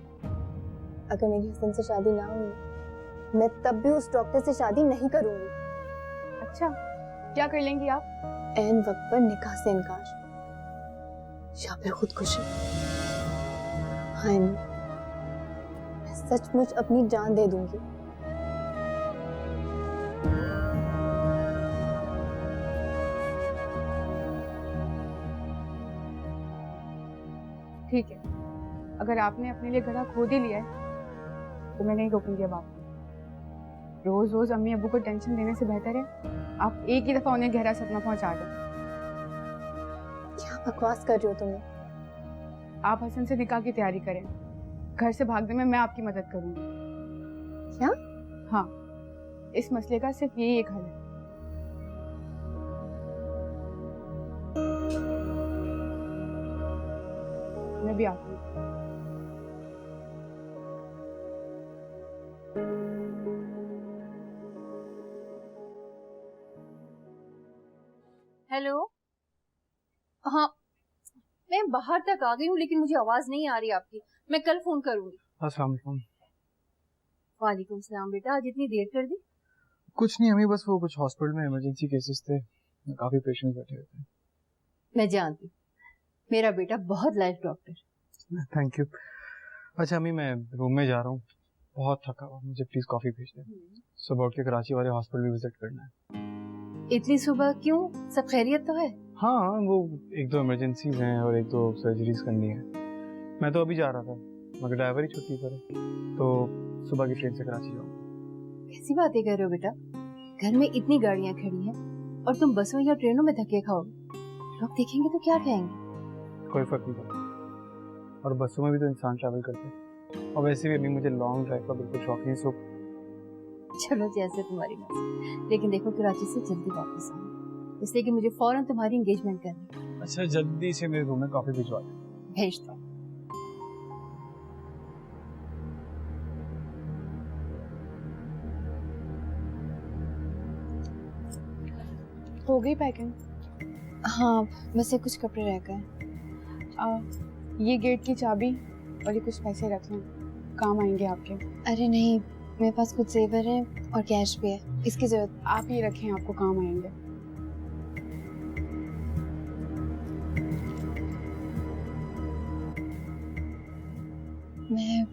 अगर मेरी हसन से शादी ना हुई, मैं तब भी उस डॉक्टर से शादी नहीं करूंगी। अच्छा, क्या कर लेंगी आप? ऐन वक्त पर निकाह से इनकार या फिर खुदकुशी। हाँ, मैं सचमुच अपनी जान दे दूंगी। ठीक है, अगर आपने अपने लिए गला खोद ही लिया है तो मैं नहीं रोकूंगी अब आपको। रोज रोज अम्मी अब्बू को टेंशन देने से बेहतर है आप एक ही दफा उन्हें गहरा सदमा पहुंचा दें। क्या बकवास कर रही हो तुम? आप हसन से निकाह की तैयारी करें, घर से भागने में मैं आपकी मदद करूंगी। क्या? हाँ, इस मसले का सिर्फ यही एक हल है। मैं भी आती हूँ। हेलो, हाँ मैं बाहर तक आ गई हूँ लेकिन मुझे आवाज नहीं आ रही आपकी। मैं कल फोन करूंगी। अस्सलाम वालेकुम। वालेकुम सलाम बेटा, आज इतनी देर कर दी? कुछ नहीं अम्मी, बस वो कुछ हॉस्पिटल में इमरजेंसी केसेस थे, काफी पेशेंट्स बैठे हुए थे। मैं जानती हूँ, मेरा बेटा बहुत लाइफ डॉक्टर। Thank you. अच्छा अम्मी, मैं रूम में जा रहा हूँ, बहुत थका हुआ, मुझे प्लीज कॉफी भेज दें। सुबह उठ के कराची वाले हॉस्पिटल भी विजिट करना है। इतनी सुबह क्यों? सब खैरियत तो है? हाँ, वो एक दो इमरजेंसीज हैं और एक दो सर्जरीज करनी है। मैं तो अभी जा रहा था मगर ड्राइवर ही छुट्टी पर है, तो सुबह की ट्रेन से कराची जाऊँगा। कैसी बातें कर रहे हो बेटा? घर में इतनी गाड़ियाँ खड़ी हैं और तुम बसों या ट्रेनों में धक्के खाओगे, लोग देखेंगे तो क्या कहेंगे? कोई फर्क नहीं पड़ता, और बसों में भी तो इंसान ट्रैवल करते हैं, और वैसे भी अभी मुझे लॉन्ग ड्राइव का बिल्कुल शौक नहीं। सो चलो जैसे तुम्हारी मर्जी, लेकिन देखो कराची से जल्दी वापस आना, इसलिए कि मुझे फौरन तुम्हारी एंगेजमेंट करनी है। अच्छा, जल्दी से मेरे रूम में कॉफी भिजवा दें। भेज दो। हो गई पैकिंग? हाँ, बस ये कुछ कपड़े रह गए। ये गेट की चाबी और ये कुछ पैसे रख लें, काम आएंगे आपके। अरे नहीं, मेरे पास कुछ जेवर है और कैश भी है, इसकी जरूरत। आप ही रखें, आपको काम आएंगे। मैं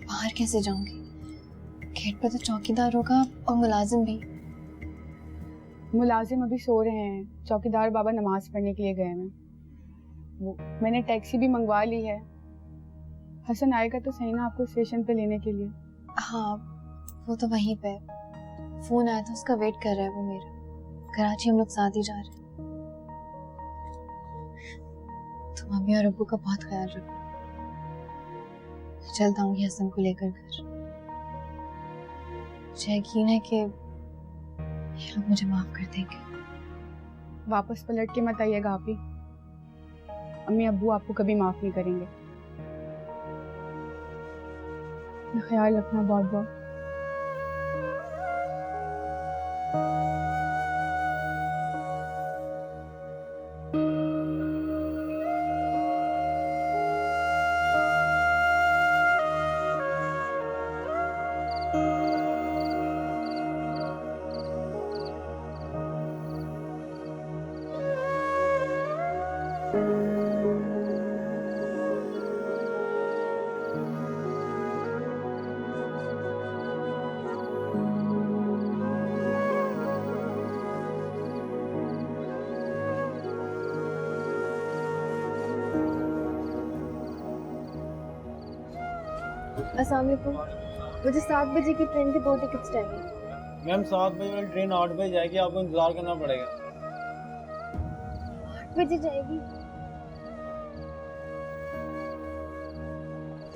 बाहर कैसे जाऊंगी? गेट पर तो चौकीदार होगा और मुलाजिम भी। मुलाजिम अभी सो रहे हैं, चौकीदार बाबा नमाज पढ़ने के लिए गए हैं। वो मैंने टैक्सी भी मंगवा ली है। हसन आएगा तो सही ना आपको स्टेशन पे लेने के लिए? हाँ, वो तो वहीं पे। फोन आया था, उसका वेट कर रहा है वो मेरा। कराची हम लोग साथ ही जा रहे हैं। तुम मम्मी और अब्बू का बहुत ख्याल रखो। मैं चल आऊंगी हसन को लेकर घर। मुझे यकीन है कि ये लोग मुझे माफ कर देंगे। वापस पलट के मत आइएगा आप ही, अम्मी अब्बू आपको कभी माफ नहीं करेंगे। ख्याल रखना बहुत बहुत। अस्सलाम वालेकुम। मुझे 7 बजे की ट्रेन के 2 टिकट्स चाहिए। मैम 7 बजे वाली ट्रेन 8 बजे जाएगी, आपको इंतजार करना पड़ेगा। 8 बजे जाएगी?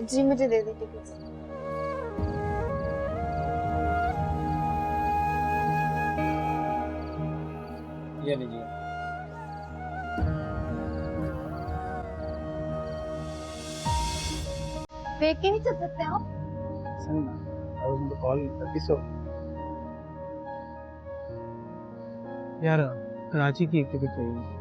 जी मुझे दे दे टिकट्स। ये लीजिए। देख के नहीं चल सकते आप? I was on the call so यार कराची की एक टिकट चाहिए।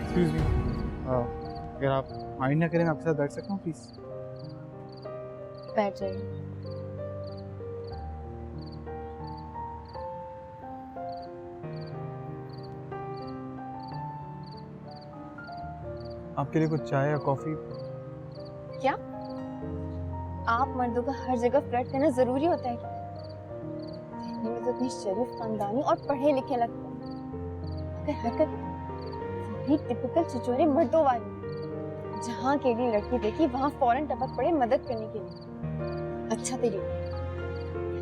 एक्सक्यूज मी, अगर आप माइंड ना करें मैं आपके साथ बैठ सकता हूँ प्लीज? बैठ जाइए। आपके लिए कुछ चाय या कॉफी? क्या आप मर्दों का हर जगह फ्लर्ट करना जरूरी होता है क्या? देखने में तो इतने शरीफ, खानदानी और पढ़े लिखे लगते हैं, मगर हरकत वही टिपिकल छिछोरे मर्दों वाली। जहाँ के लिए लड़की देखी वहाँ फौरन टपक पड़े मदद करने के लिए। अच्छा तरीका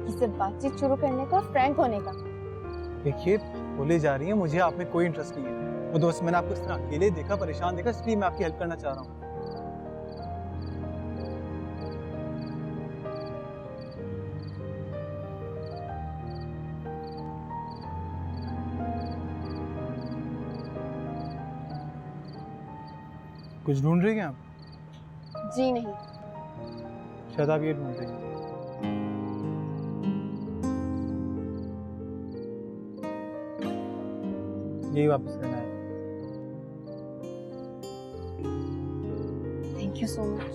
इससे बातचीत शुरू करने का, फ्रैंक होने का। देखिए बोले जा रही है, मुझे आप में कोई इंटरेस्ट नहीं है। वो दोस्त मैंने आपको इस तरह अकेले देखा, परेशान देखा, इसलिए मैं आपकी हेल्प करना चाह रहा हूँ। कुछ ढूंढ रही हैं आप? जी नहीं। शायद आप ये ढूंढ रही हैं। यही वापस लेना है। Thank you so much.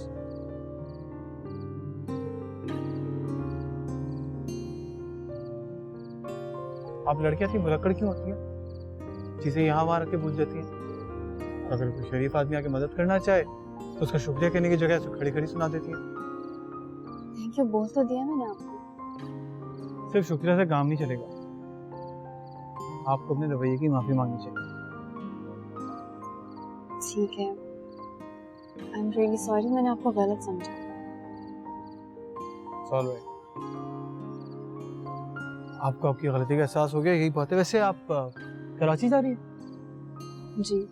आप लड़कियां इतनी भुलक्कड़ क्यों होती हैं? चीजें यहाँ वहाँ रख के भूल जाती हैं। अगर कोई शरीफ आदमी आके मदद करना चाहे तो उसका शुक्रिया करने की जगह उसको खड़ी खड़ी सुना देती है। थैंक यू बोल तो दिया मैंने आपको। सिर्फ शुक्रिया से काम नहीं चलेगा, आपको अपने रवैये की माफी मांगनी चाहिए। ठीक है, आई एम रियली सॉरी, मैंने आपको गलत समझा। सॉल्व है। आपको आपकी गलती का एहसास हो गया, यही बात है। वैसे आप कराची जा रही हैं? जी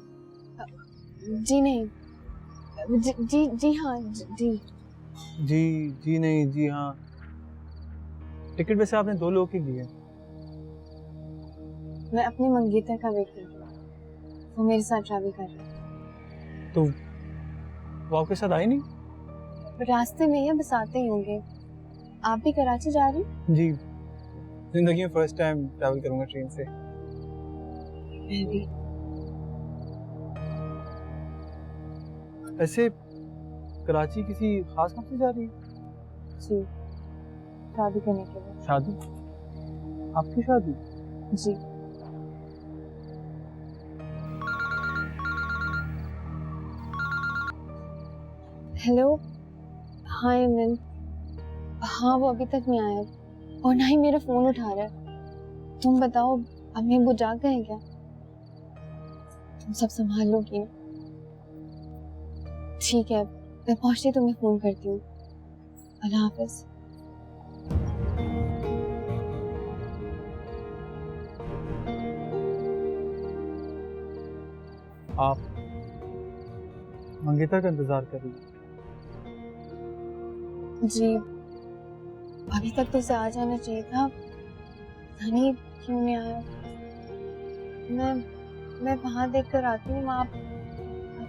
जी नहीं, जी हाँ, जी नहीं, जी हाँ। टिकट वैसे आपने 2 लोगों की ली है। मैं अपने मंगेतर का वेट कर रही हूँ, वो मेरे साथ ट्रैवल कर रहा है। तो वो आपके साथ आई नहीं? रास्ते में ही बस आते ही होंगे। आप भी कराची जा रही? जी, जिंदगी में फर्स्ट टाइम ट्रैवल करूंगा ट्रेन से। मैं भी। ऐसे कराची किसी खास काम से जा रही है? जी, शादी करने के लिए। शादी? आपकी शादी? जी। हेलो, हाँ इमरान। हाँ वो अभी तक नहीं आया और ना ही मेरा फोन उठा रहा है। तुम बताओ, अम्मी अब्बू जाग गए हैं क्या? तुम सब संभाल लोगी ना? ठीक है, मैं पहुंचती तुम्हें फोन करती हूँ। अल्लाह हाफिज। आप मंगेतर का इंतजार कर रही हैं? जी, अभी तक तो उसे आ जाना चाहिए था, पता नहीं क्यों नहीं आया। मैं वहाँ देख कर आती हूँ, आप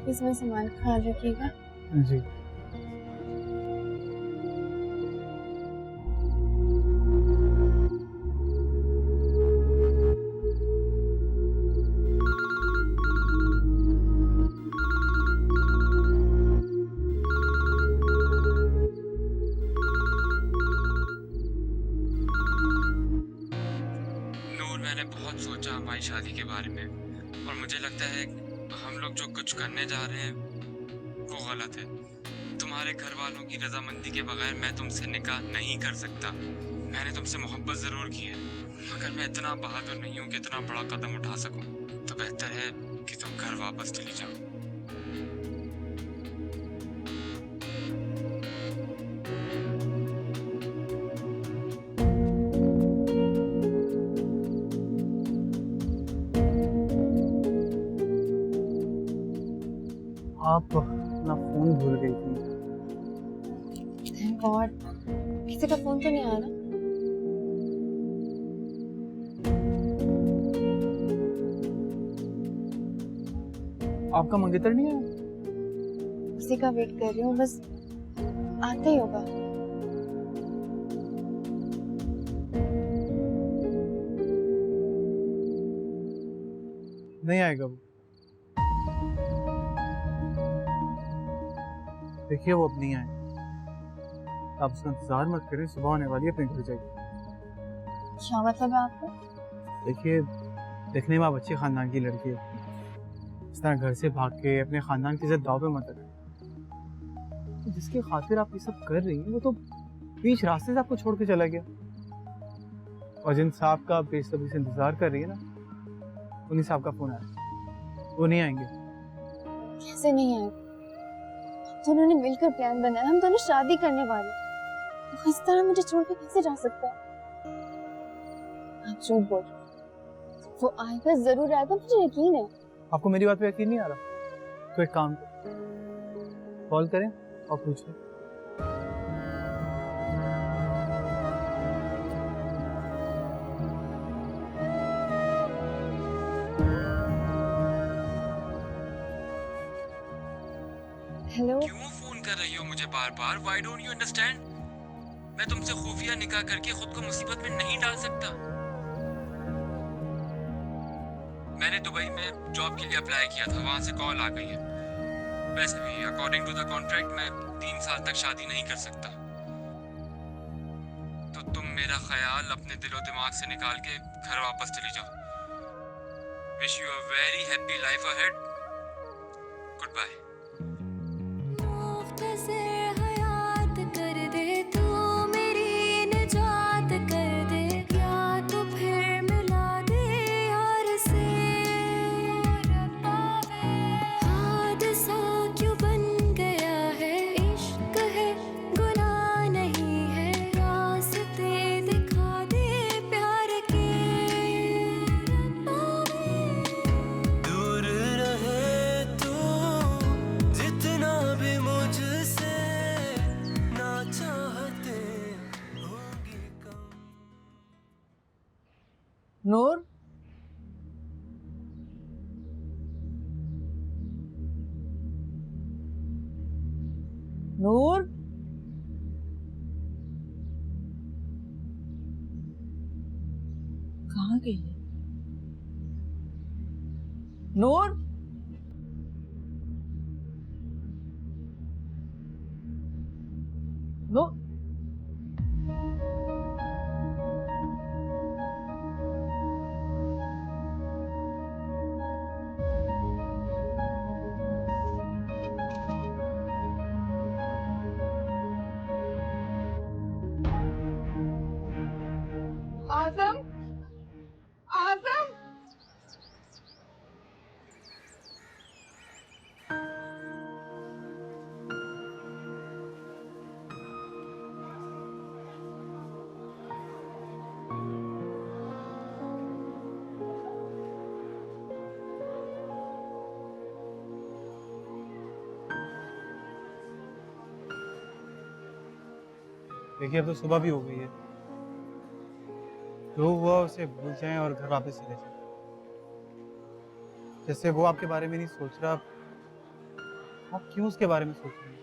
इसमें सामान का ख्याल रखिएगा। जी। नूर, मैंने बहुत सोचा हमारी शादी के बारे में, और मुझे लगता है हम लोग जो कुछ करने जा रहे हैं वो गलत है। तुम्हारे घर वालों की रजामंदी के बगैर मैं तुमसे निकाह नहीं कर सकता। मैंने तुमसे मोहब्बत जरूर की है, मगर मैं इतना बहादुर नहीं हूँ कि इतना बड़ा कदम उठा सकूं। तो बेहतर है कि तुम घर वापस चली जाओ। आप अपना फोन भूल गई थी। थैंक गॉड, किसी का फोन तो नहीं आया ना? आपका मंगेतर नहीं है? उसी का वेट कर रही हूँ, बस आता ही होगा। नहीं आएगा वो। देखिए वो अब नहीं आए, आप उसका इंतजार मत करें, सुबह होने वाली है, अपने घर जाइए। क्या मतलब है आपको? देखिए देखने में आप अच्छे खानदान की लड़की है, इस तरह घर से भाग के अपने खानदान की इज्जत दाव पे मत रखें। तो जिसकी खातिर आप ये सब कर रही हैं वो तो बीच रास्ते से आपको छोड़ के चला गया, और जिन साहब का आप बेसब्री से इंतजार कर रही है ना, उन्हीं साहब का फोन आया, वो नहीं आएंगे। कैसे नहीं आएगा? तो उन्होंने मिलकर प्लान बनाया, हम दोनों शादी करने वाले, वो इस तरह मुझे छोड़ के कैसे जा सकता है? आप झूठ बोल रहे हो। वो आएगा, जरूर आएगा, मुझे यकीन है। आपको मेरी बात पे यकीन नहीं आ रहा? तो एक काम करें, कॉल करें और पूछें। हेलो, क्यों फोन कर रही हो मुझे बार बार? Why don't you understand? मैं तुमसे खुफिया निकाह करके खुद को मुसीबत में नहीं डाल सकता। मैंने दुबई में जॉब के लिए अप्लाई किया था, वहां से कॉल आ गई है। वैसे भी अकॉर्डिंग टू द कॉन्ट्रैक्ट मैं 3 साल तक शादी नहीं कर सकता। तो तुम मेरा ख्याल अपने दिलो दिमाग से निकाल के घर वापस चली जाओ। Wish you a very happy life ahead. Goodbye. हयात कर दे तू, मेरी निजात कर दे, या तो फिर मिला दे यार से। हादसा क्यों बन गया है, इश्क है गुनाह नहीं है, रास्ते दिखा दे प्यार के। दूर रहे तू जितना भी मुझसे, ना चाहते होगी कम। नूर, नूर, कहाँ गई है? नूर, नूर, आजम, आजम, देखिए अब तो सुबह भी हो गई है, जो हुआ उसे भूल जाएं और घर वापस चले जाएं। जैसे वो आपके बारे में नहीं सोच रहा, आप क्यों उसके बारे में सोच रहे हैं?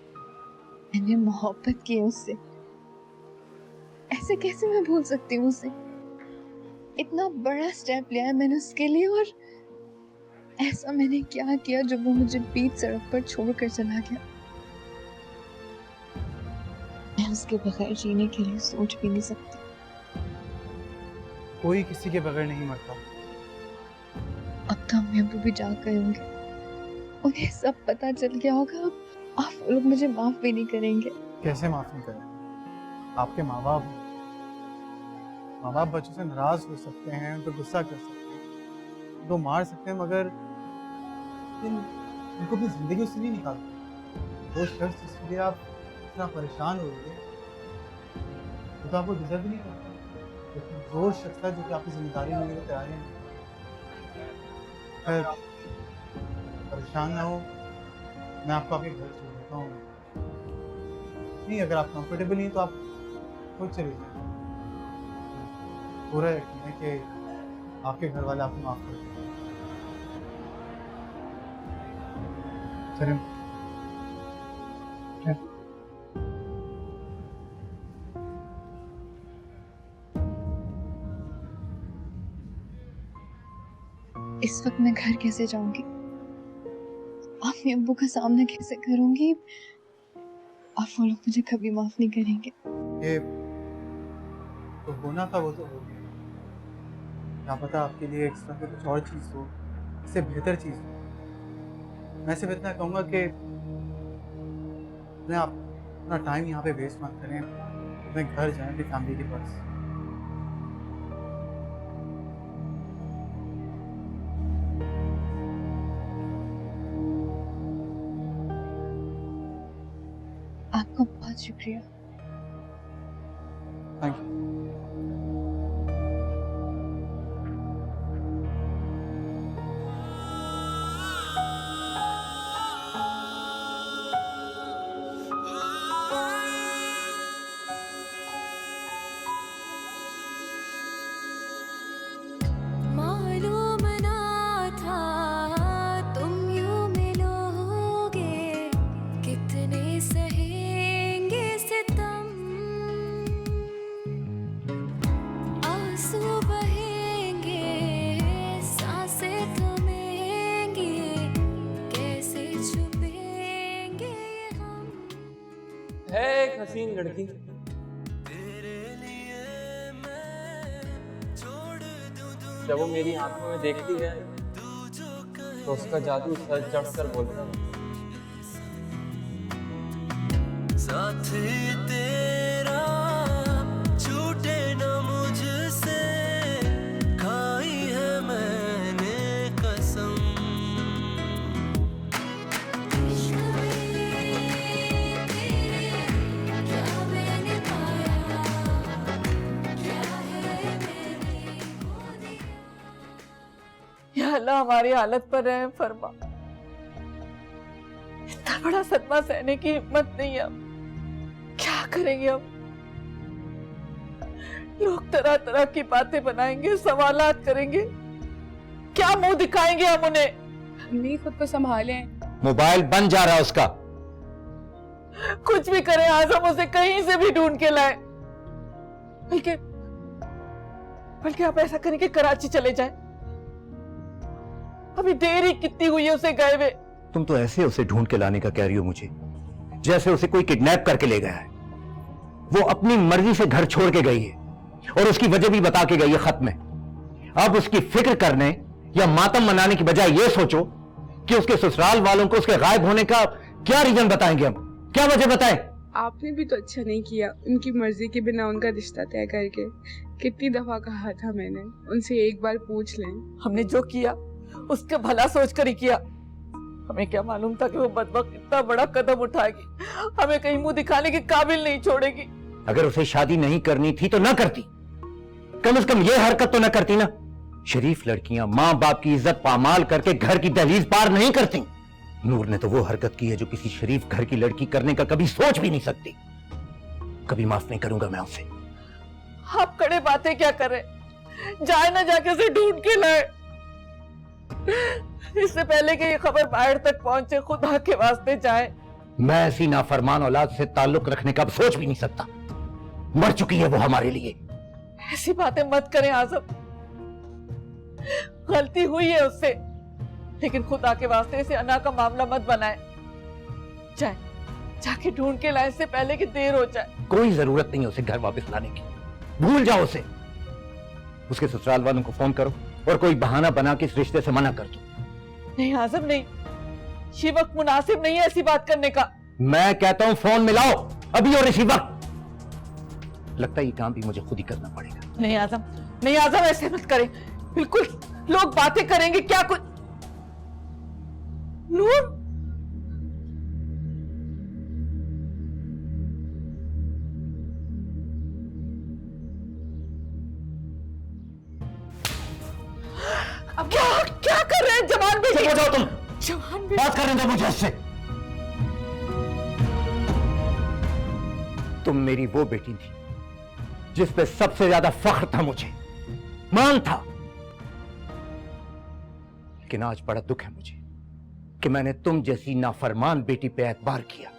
मैंने मोहब्बत की है उससे, ऐसे कैसे मैं भूल सकती हूँ उसे? इतना बड़ा स्टेप लिया है मैंने उसके लिए, और ऐसा मैंने क्या किया जो वो मुझे बीच सड़क पर छोड़कर चला गया? मैं उसके बगैर जीने के लिए सोच भी नहीं सकती। कोई किसी के बगैर नहीं मरता। अब तो अम्मी अब्बू भी जाग गए होंगे, उन्हें सब पता चल गया होगा। अब आप लोग मुझे माफ भी नहीं करेंगे। कैसे माफ नहीं करें? आपके माँ बाप हैं। माँ बाप बच्चों से नाराज हो सकते हैं, उन पर गुस्सा कर सकते हैं, उनको मार सकते हैं, मगर उनको अपनी जिंदगी से नहीं निकालते। वो शख्स जिसके लिए आप इतना परेशान हो रहे हैं, तो आपको डिजर्व भी नहीं करता। लेकिन वो शख्स था जो कि आपकी जिम्मेदारी लेने को तैयार है। परेशान ना हो, मैं आपको आपके घर छोड़ देता हूँ। नहीं, अगर आप कंफर्टेबल नहीं तो आप खुद चले जाए। पूरा यकीन है कि आपके घर वाले आपको माफ कर देंगे। चलिए। इस वक्त मैं घर कैसे जाऊंगी? अम्मी अब्बू का सामना कैसे करूंगी? और वो लोग मुझे कभी माफ नहीं करेंगे। ये तो होना था, वो तो हो गया। क्या पता आपके लिए एक्स्ट्रा में कुछ और चीज़ हो, इससे बेहतर चीज़ हो। मैं सिर्फ इतना कहूँगा कि आप अपना टाइम यहाँ पे वेस्ट मत करें, अपने घर जाएं, अपनी फैमिली के पास। आपका बहुत शुक्रिया। Thank you. मालूम ना था तुम यूं मिलोगे, कितने सहेंगे सितम, आंसू बहेंगे, सांसें थमेंगी, कैसे छुपेंगे हम। है एक हसीन लड़की, जब वो मेरी आंखों में देखती है तो उसका जादू सर चढ़कर बोलता है। साथ तेरा छूटे न मुझसे, खाई है मैंने कसम। इश्क में तेरे क्या मैंने पाया, क्या है मैंने खो दिया। या अल्लाह हमारी हालत पर रहम फरमा। इतना बड़ा सदमा सहने की हिम्मत नहीं है। क्या करेंगे हम? लोग तरह तरह की बातें बनाएंगे, सवालात करेंगे, क्या मुंह दिखाएंगे हम उन्हें? अम्मी खुद को संभालें। मोबाइल बंद जा रहा है उसका। कुछ भी करें आजम उसे कहीं से भी ढूंढ के लाए। बल्कि आप ऐसा करें कि कराची चले जाएं। अभी देर ही कितनी हुई है उसे गए हुए। तुम तो ऐसे उसे ढूंढ के लाने का कह रही हो मुझे, जैसे उसे कोई किडनैप करके ले गया है। वो अपनी मर्जी से घर छोड़ के गई है और उसकी वजह भी बता के गई है खत में। अब उसकी फिक्र करने या मातम मनाने की बजाय ये सोचो कि उसके ससुराल वालों को उसके गायब होने का क्या रीजन बताएंगे हम, क्या वजह बताएं? आपने भी तो अच्छा नहीं किया उनकी मर्जी के बिना उनका रिश्ता तय करके। कितनी दफा कहा था मैंने उनसे एक बार पूछ लें। हमने जो किया उसका भला सोच कर ही किया। हमें क्या मालूम था कि वो बदबख्त इतना बड़ा कदम उठाएगी, हमें कहीं मुंह दिखाने के काबिल नहीं छोड़ेगी। अगर उसे शादी नहीं करनी थी तो ना करती, कम से कम ये हरकत तो ना करती ना। शरीफ लड़कियां माँ बाप की इज्जत पामाल करके घर की दहलीज पार नहीं करती। नूर ने तो वो हरकत की है जो किसी शरीफ घर की लड़की करने का कभी सोच भी नहीं सकती। कभी माफ नहीं करूंगा मैं उसे। आप कड़े बातें क्या कर रहे? जाए ना जाके उसे ढूंढ के लाए। इससे पहले कि ये खबर बाहर तक पहुंचे, खुदा के वास्ते जाए। मैं ऐसी नाफरमान औलाद से ताल्लुक रखने का अब सोच भी नहीं सकता। मर चुकी है वो हमारे लिए। ऐसी बातें मत करें आजम, गलती हुई है उससे, लेकिन खुदा के वास्ते इसे अना का मामला मत बनाए। जाए, जाके ढूंढ के लाए इससे पहले कि देर हो जाए। कोई जरूरत नहीं है उसे घर वापस लाने की, भूल जाओ उसे। उसके ससुराल वालों को फोन करो और कोई बहाना बना के इस रिश्ते से मना कर दो। नहीं आजम नहीं, ये वक्त मुनासिब नहीं है ऐसी बात करने का। मैं कहता हूं फोन मिलाओ अभी और इसी वक्त। लगता है ये काम भी मुझे खुद ही करना पड़ेगा। नहीं आजम, नहीं आजम, ऐसे मत करें। बिल्कुल, लोग बातें करेंगे क्या कुछ। नूर, अब क्या क्या कर रहे हैं? जवान बेटी, चुप हो जाओ तुम, जवान बेटी। बात करने दो मुझे उससे। तुम मेरी वो बेटी थी जिस पे सबसे ज्यादा फख्र था मुझे, मान था। लेकिन आज बड़ा दुख है मुझे कि मैंने तुम जैसी नाफरमान बेटी पे एतबार किया।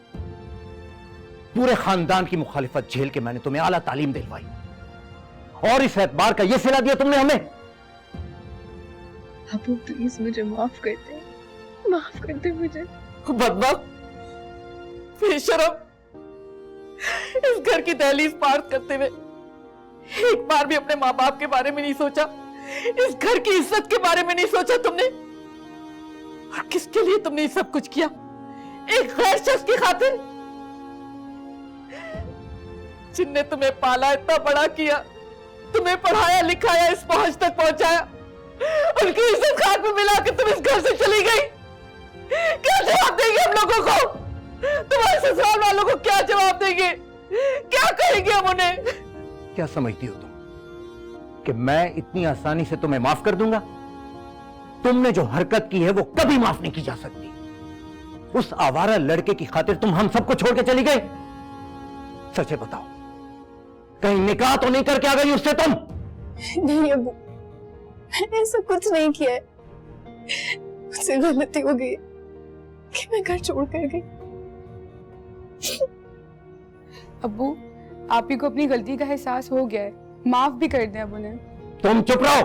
पूरे खानदान की मुखालिफत झेल के मैंने तुम्हें आला तालीम दिलवाई, और इस एतबार का यह सिला दिया तुमने हमें। अबू प्लीज मुझे माफ कर दे, माफ कर दे मुझे। बदबक, बेशरम, इस घर की दहलीज पार करते हुए एक बार भी अपने माँ बाप के बारे में नहीं सोचा, इस घर की इज्जत के बारे में नहीं सोचा तुमने। और किसके लिए तुमने ये सब कुछ किया? एक गैर शख्स की खातिर, जिनने तुम्हें पाला, इतना बड़ा किया, तुम्हें पढ़ाया लिखाया, इस पहुंच तक पहुंचाया, उनकी इज्जत खाक में मिला के तुम इस घर से चली गई। क्या जवाब देंगे हम लोगों को? तुम्हारे ससुराल वालों को क्या जवाब देंगे? क्या कहेंगे हम उन्हें? क्या समझती हो तुम कि मैं इतनी आसानी से तुम्हें माफ कर दूंगा? तुमने जो हरकत की है वो कभी माफ नहीं की जा सकती। उस आवारा लड़के की खातिर तुम हम सबको छोड़ के चली गई। सच बताओ, कहीं निकाह तो नहीं करके आ गई उससे तुम? नहीं अबू, मैंने ऐसा कुछ नहीं किया है। मुझसे गलती हो गई कि मैं घर छोड़ कर गई। अब्बू, आप ही को अपनी गलती का एहसास हो गया है, माफ भी कर दें अब उन्हें। तुम चुप रहो।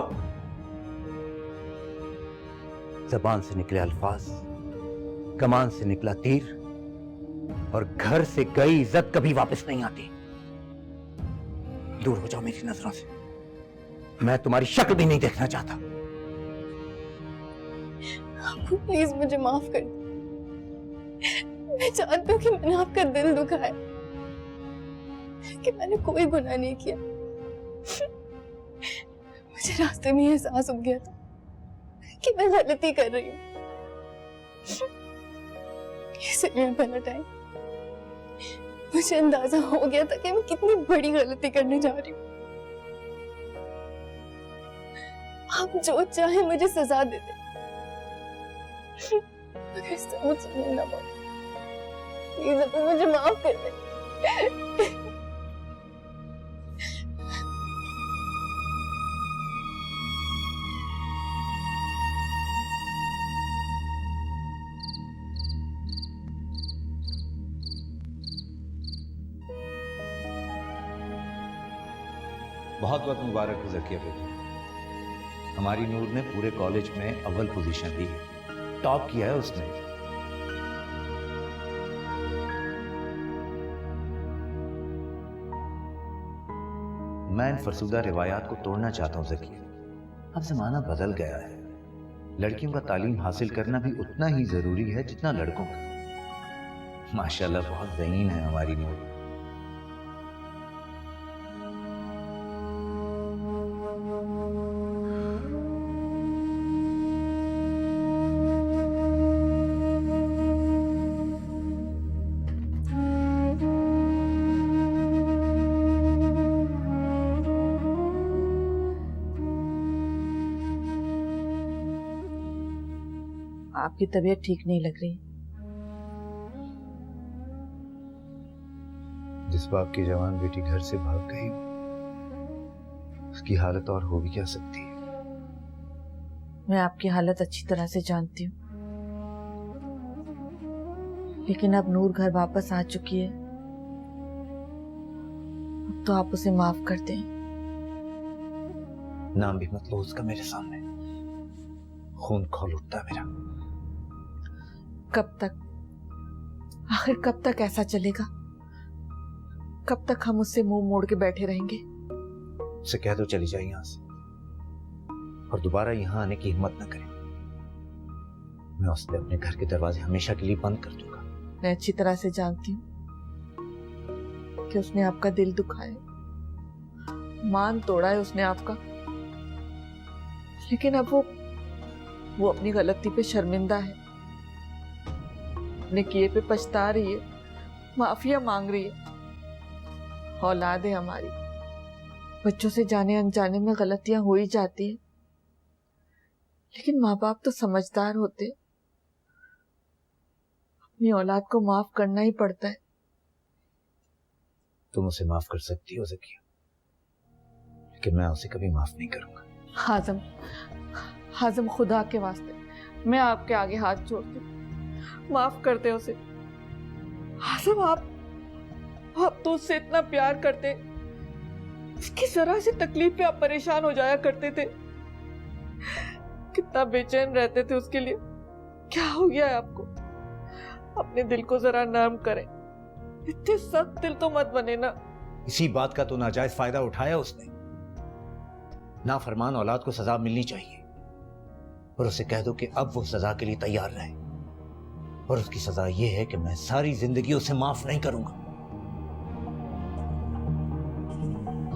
जबान से निकले अल्फाज, कमान से निकला तीर, और घर से गई इज्जत कभी वापस नहीं आती। दूर हो जाओ मेरी नजरों से, मैं तुम्हारी शक्ल भी नहीं देखना चाहता। प्लीज मुझे माफ कर दो। मैं जानती हूँ कि मैंने आपका दिल दुखाया, कि मैंने कोई गुनाह नहीं किया। मुझे रास्ते में एहसास हो गया था कि मैं गलती कर रही हूँ, इसलिए पहला टाइम मुझे अंदाजा हो गया था कि मैं कितनी बड़ी गलती करने जा रही हूँ। आप जो चाहे मुझे सजा दे दे, मगर इससे मुझसे नहीं ना पाओ। प्लीज अब मुझे माफ कर दे। बहुत बहुत मुबारक है ज़किया बेटी, हमारी नूर ने पूरे कॉलेज में अव्वल पोजीशन ली है, टॉप किया है उसने। मैं इन फरसुदा रिवायात को तोड़ना चाहता हूँ ज़किया। अब जमाना बदल गया है, लड़कियों का तालीम हासिल करना भी उतना ही जरूरी है जितना लड़कों का। माशाल्लाह बहुत ज़हीन है हमारी नूर। आपकी तबीयत ठीक नहीं लग रही। जिस बाप की जवान बेटी घर से भाग गई, उसकी हालत और हो भी क्या सकती है। मैं आपकी हालत अच्छी तरह से जानती हूँ, लेकिन अब नूर घर वापस आ चुकी है। अब तो आप उसे माफ कर दें। नाम भी मत लो उसका मेरे सामने, खून खौल उठता है मेरा। कब तक, आखिर कब तक ऐसा चलेगा? कब तक हम उससे मुंह मोड़ के बैठे रहेंगे? उसे कह दो चली जाए यहां से, और दोबारा यहां आने की हिम्मत न करे। मैं उससे अपने घर के दरवाजे हमेशा के लिए बंद कर दूंगा। मैं अच्छी तरह से जानती हूँ कि उसने आपका दिल दुखाया, मान तोड़ा है उसने आपका, लेकिन अब वो अपनी गलती पे शर्मिंदा है, अपने किए पे पछता रही है, माफिया मांग रही है। औलाद है हमारी, बच्चों से जाने अनजाने में गलतियां हो ही जाती है, लेकिन माँ बाप तो समझदार होते, अपनी औलाद को माफ करना ही पड़ता है। तुम उसे माफ कर सकती हो ज़किया, लेकिन मैं उसे कभी माफ नहीं करूंगा। हाज़म, हाज़म, खुदा के वास्ते मैं आपके आगे हाथ जोड़ती हूँ, माफ कर दे उसे। हाज़म, आप तो उससे इतना प्यार करते, उसकी जरा सी तकलीफ पे आप परेशान हो जाया करते थे, कितना बेचैन रहते थे उसके लिए। क्या हो गया है आपको? अपने दिल को जरा नरम करें, इतने सख्त दिल तो मत बने ना। इसी बात का तो नाजायज फायदा उठाया उसने। नाफरमान औलाद को सजा मिलनी चाहिए, और उसे कह दो कि अब वो सजा के लिए तैयार रहे, और उसकी सजा ये है कि मैं सारी जिंदगी उसे माफ नहीं करूंगा।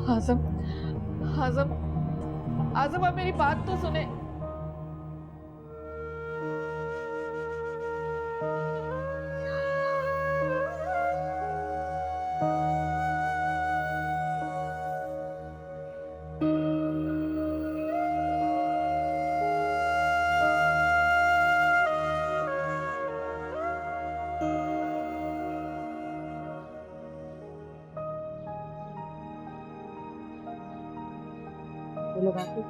हाज़म, हाज़म, हाज़म, आप मेरी बात तो सुने। बोलो बाकी।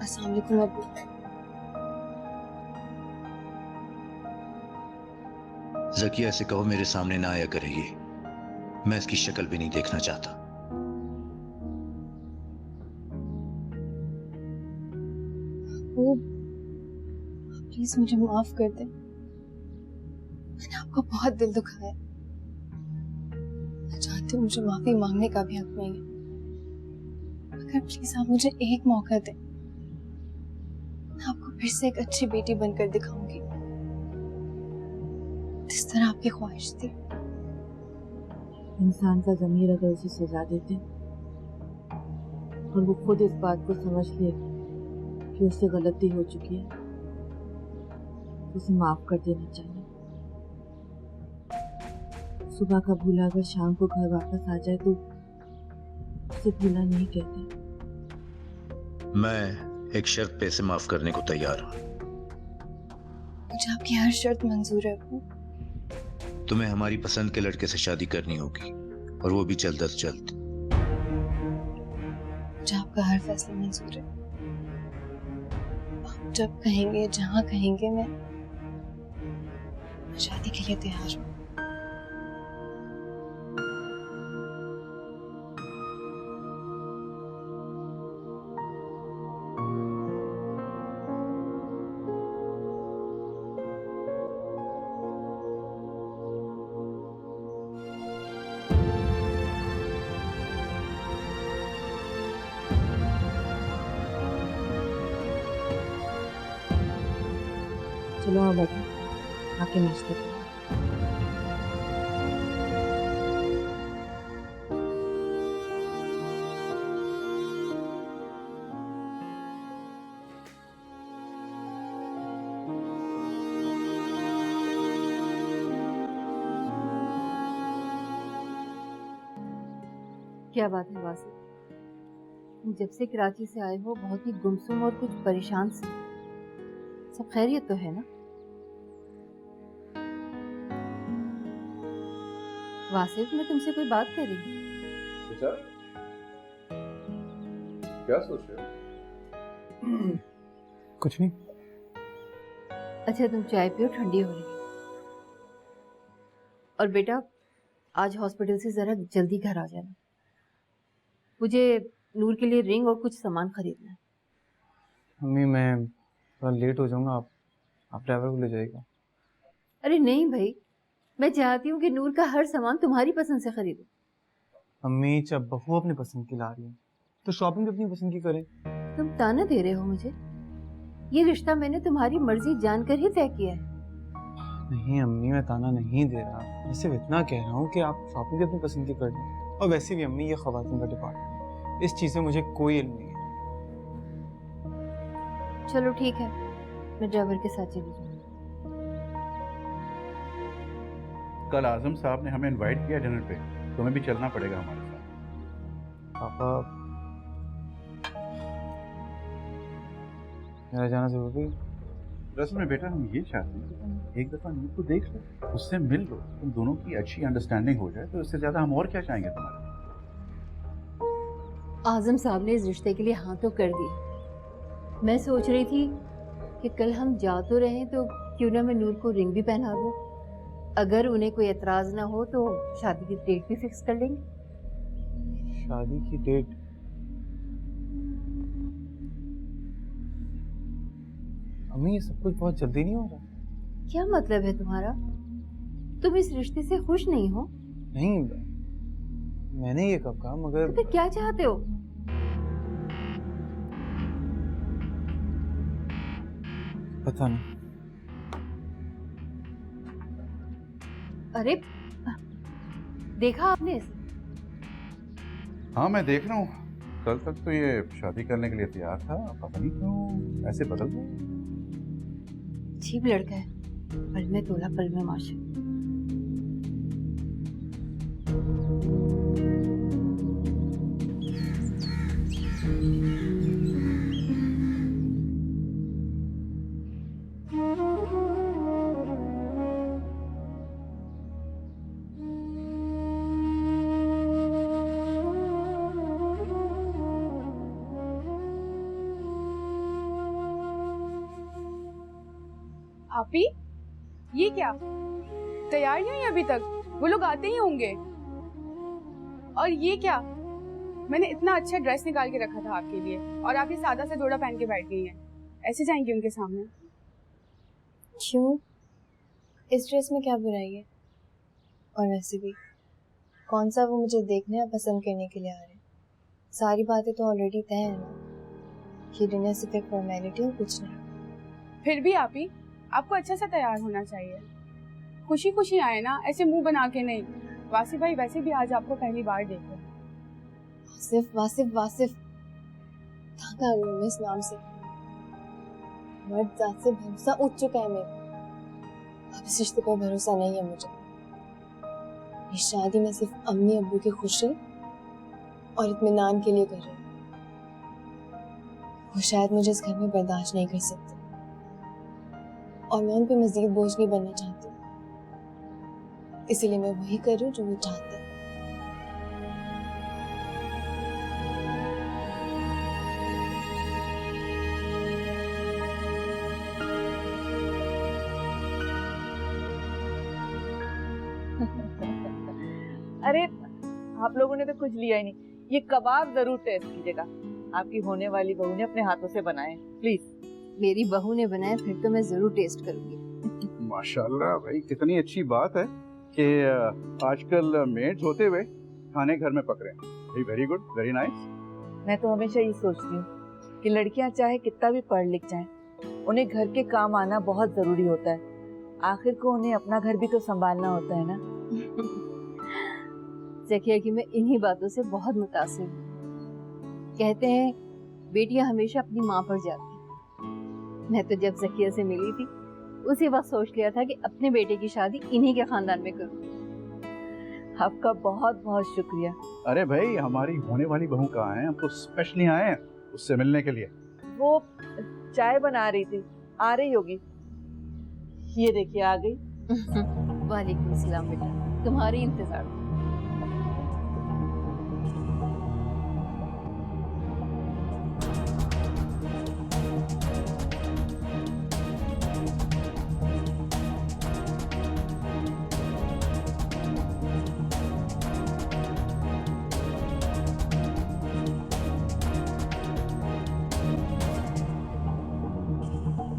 अस्सलाम वालेकुम अब्बू। ज़किया से कहो मेरे सामने ना आया करे, ये मैं इसकी शक्ल भी नहीं देखना चाहता। अब्बू, प्लीज मुझे माफ कर दे, मैंने आपका बहुत दिल दुखाया। मैं जानती हूँ मुझे माफी मांगने का भी हक नहीं है, मगर प्लीज आप मुझे एक मौका दें, मैं आपको फिर से एक अच्छी बेटी बनकर दिखाऊंगी, जिस तरह आपकी ख्वाहिश थी। इंसान का ज़मीर अगर उसे सजा देते और वो खुद इस बात को समझ ले कि उससे गलती हो चुकी है, तो उसे माफ कर देना चाहिए। सुबह का भूला अगर शाम को घर वापस आ जाए तो उसे भूला नहीं कहते। मैं एक शर्त पे इसे माफ करने को तैयार हूँ। मुझे आपकी हर शर्त मंजूर है अब्बू। तुम्हें हमारी पसंद के लड़के से शादी करनी होगी, और वो भी जल्द अज जल्द। मुझे आपका हर फैसला मंजूर है। आप जब कहेंगे, जहाँ कहेंगे, मैं शादी के लिए तैयार हूँ। चलो आओ बैठो, आके नाश्ता करो। क्या बात है वासिफ, तुम जब से कराची से आए हो बहुत ही गुमसुम और कुछ परेशान से। सब खैरियत तो है ना? वासिफ, मैं तुमसे कोई बात कर रही हूँ। अच्छा, क्या सोच रहे हो? कुछ नहीं। अच्छा तुम चाय पियो, ठंडी हो रही है। और बेटा आज हॉस्पिटल से जरा जल्दी घर आ जाना, मुझे नूर के लिए रिंग और कुछ सामान खरीदना है। मम्मी मैं थोड़ा लेट हो जाऊंगा, आप ड्राइवर को ले जाइएगा। अरे नहीं भाई, मैं चाहती हूँ कि नूर का हर सामान तुम्हारी पसंद से खरीदो। मम्मी जब बहू अपनी पसंद की ला रही है तो शॉपिंग भी अपनी पसंद की करें। तुम ताना दे रहे हो मुझे? ये रिश्ता मैंने तुम्हारी मर्जी जानकर ही तय किया है। नहीं अम्मी, मैं ताना नहीं दे रहा, मैं सिर्फ इतना कह रहा हूँ कि आप शॉपिंग भी अपनी पसंद की कर लें। और वैसे भी अम्मी, ये ख़वातीन का डिपार्टमेंट, इस चीज़ से मुझे कोई इल्म नहीं है। चलो ठीक है, मैं ड्राइवर के साथ चली जाऊँ। कल आजम साहब ने हमें इनवाइट किया डिनर पे, तुम्हें भी चलना पड़ेगा हमारे साथ। पापा, मेरा जाना जरूरी है। दरअसल में बेटा हम ये चाहते हैं कि तुम एक दफ़ा नूर को देख लो, उससे मिल लो, तुम दोनों की अच्छी अंडरस्टैंडिंग हो जाए, तो इससे ज़्यादा हम और क्या चाहेंगे तुम्हारे। आजम साहब ने इस रिश्ते के लिए हाँ तो कर दी। मैं सोच रही थी कि कल हम जा तो रहे तो क्यों ना मैं नूर को रिंग भी पहना दूँ। अगर उन्हें कोई एतराज़ ना हो तो शादी की डेट भी फिक्स कर लेंगे। शादी की डेट? अम्मी ये सब कुछ बहुत जल्दी नहीं हो रहा? क्या मतलब है तुम्हारा? तुम इस रिश्ते से खुश नहीं हो? नहीं, मैंने ये कब कहा, मगर तो फिर क्या चाहते हो? पता नहीं। अरे देखा आपने इसे? हाँ मैं देख रहा हूँ, कल तक तो ये शादी करने के लिए तैयार था, पता नहीं क्यों ऐसे बदल गया। अजीब लड़का है, पल में तोला पल में माशा। आपी, ये क्या? तैयार नहीं हुई अभी तक? वो लोग आते ही होंगे। और ये क्या? मैंने इतना अच्छा ड्रेस निकाल के रखा था आपके लिए और आप ये सादा सा जोड़ा पहन के बैठ गई हैं। ऐसे जाएंगी उनके सामने? क्यों? इस ड्रेस में क्या बुराई है? और वैसे भी कौन सा वो मुझे देखने या पसंद करने के लिए आ रहे हैं? सारी बातें तो ऑलरेडी तय है ना। ये डिनर सिर्फ एक फॉर्मेलिटी और कुछ नहीं। फिर भी आपी, आपको अच्छा सा तैयार होना चाहिए। खुशी खुशी आए ना, ऐसे मुंह बना के नहीं। वासिफ भाई वैसे भी आज आपको पहली बार देख रहे हैं। वासिफ वासिफ वासिफ, थक आ गई मैं इस नाम से। मर्द जात से भरोसा उठ चुका है मेरा। अब इस रिश्ते पर भरोसा नहीं है मुझे। ये शादी मैं सिर्फ अम्मी अब्बू की खुशी और इत्मीनान के लिए कर रही हूँ। वो शायद मुझे इस घर में बर्दाश्त नहीं कर सकते और मैं उन पे मजीद बोझ नहीं बनना चाहती, इसीलिए मैं वही कर रही हूँ जो वो चाहते हैं। अरे आप लोगों ने तो कुछ लिया ही नहीं, ये कबाब जरूर टेस्ट कीजिएगा। आपकी होने वाली बहू ने अपने हाथों से बनाए, प्लीज। मेरी बहू ने बनाया, फिर तो मैं जरूर टेस्ट करूंगी। माशाल्लाह भाई, कितनी अच्छी बात है कि आजकल मेड्स होते हुए खाने घर में पक रहे हैं। Very good, very nice. मैं तो हमेशा ये सोचती हूँ कि लड़कियां चाहे कितना भी पढ़ लिख जाएं, उन्हें घर के काम आना बहुत जरूरी होता है। आखिर को उन्हें अपना घर भी तो संभालना होता है ना। ज़किया की मैं इन्हीं बातों से बहुत मुतासिर हूँ। कहते हैं बेटियां हमेशा अपनी माँ पर जाती हैं। मैं तो जब ज़किया से मिली थी उसी वक्त सोच लिया था कि अपने बेटे की शादी इन्हीं के खानदान में करूँ। आपका बहुत बहुत शुक्रिया। अरे भाई, हमारी होने वाली बहू कहाँ है? हम तो स्पेशली आए हैं उससे मिलने के लिए। वो चाय बना रही थी, आ रही होगी। ये देखिए आ गई। वालेकुम सलाम बेटा, तुम्हारी इंतजार में।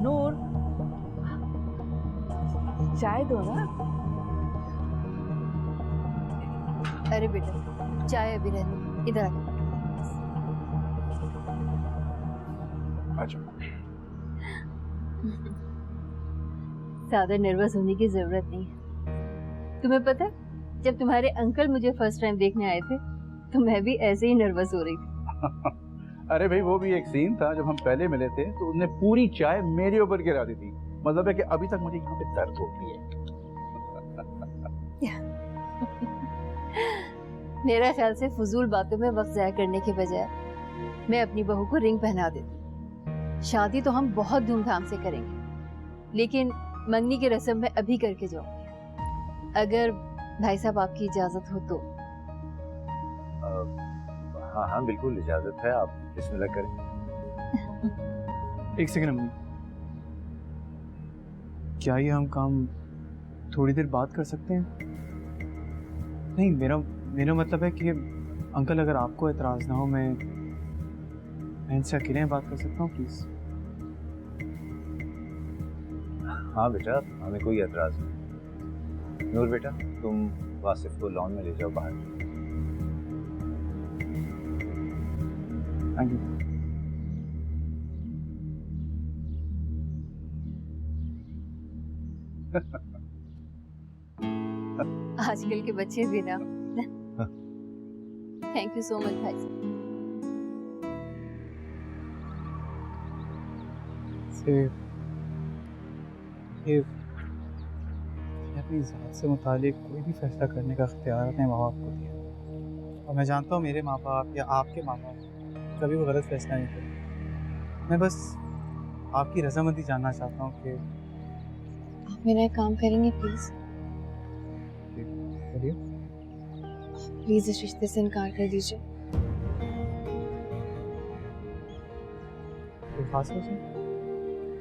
नूर, चाय दो ना। अरे बेटा, चाय अभी रहने, इधर आ। अच्छा, ज्यादा नर्वस होने की जरूरत नहीं है। तुम्हें पता है, जब तुम्हारे अंकल मुझे फर्स्ट टाइम देखने आए थे तो मैं भी ऐसे ही नर्वस हो रही थी। अरे भाई वो भी एक सीन था जब हम पहले मिले थे तो उसने पूरी चाय मेरे ऊपर गिरा दी थी। मतलब है कि अभी तक मुझे यहाँ पे दर्द होती है। मेरा ख्याल से फजूल बातों में वक्त जाया करने के बजाय मैं अपनी बहू को रिंग पहना देती। शादी तो हम बहुत धूमधाम से करेंगे, लेकिन मंगनी की रस्म मैं अभी करके जाऊंगी, अगर भाई साहब आपकी इजाजत हो तो। हाँ हाँ बिल्कुल इजाजत है, आप बिस्मिल्लाह करें। एक सेकंड अम्मी, क्या ये हम काम थोड़ी देर बात कर सकते हैं? नहीं, मेरा मतलब है कि अंकल अगर आपको एतराज़ ना हो, मैं इनसे अकेले बात कर सकता हूँ प्लीज़? हाँ बेटा, हमें कोई एतराज़ नहीं। नूर बेटा, तुम वासिफ को लॉन में ले जाओ बाहर। Thank you. आजकल के बच्चे भी ना। थैंक यू सो मच भाई साहब। ये अपनी ज़ात से मुतालिक कोई भी फैसला करने का इख्तियार अपने माँ बाप को दिया, और मैं जानता हूँ मेरे माँ बाप या आपके माँ बाप कभी वो गलत फैसला नहीं करते। मैं बस आपकी रजामंदी जानना चाहता हूँ कि आप मेरा एक काम करेंगे प्लीज? करिए। प्लीज इस रिश्ते से इनकार कर दीजिए। कोई खास वजह?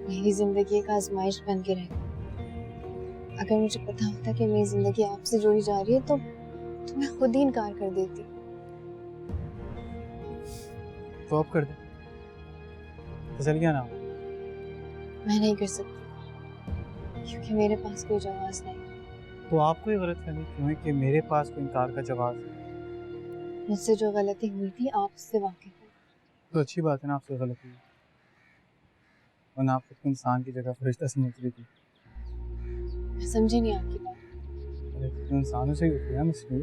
मेरी जिंदगी एक आजमाइश बन के रहेगी। अगर मुझे पता होता कि मेरी जिंदगी आपसे जुड़ी जा रही है तो मैं खुद ही इनकार कर देती। तो आप कर दें, तसल्लियाँ ना हो। मैं नहीं कर सकती क्योंकि मेरे पास कोई जवाब नहीं। तो आपको ये गलत फहमी क्यों है कि मेरे पास कोई इनकार का जवाब है? मुझसे जो गलती हुई थी आप उससे वाकिफ हैं। तो अच्छी बात है ना, आपसे गलती है, वरना आप खुद को इंसान की जगह फरिश्ता समझ रही थी। मैं समझी नहीं आपकी बात। अरे तो इंसानों से ही होती है ना मसले।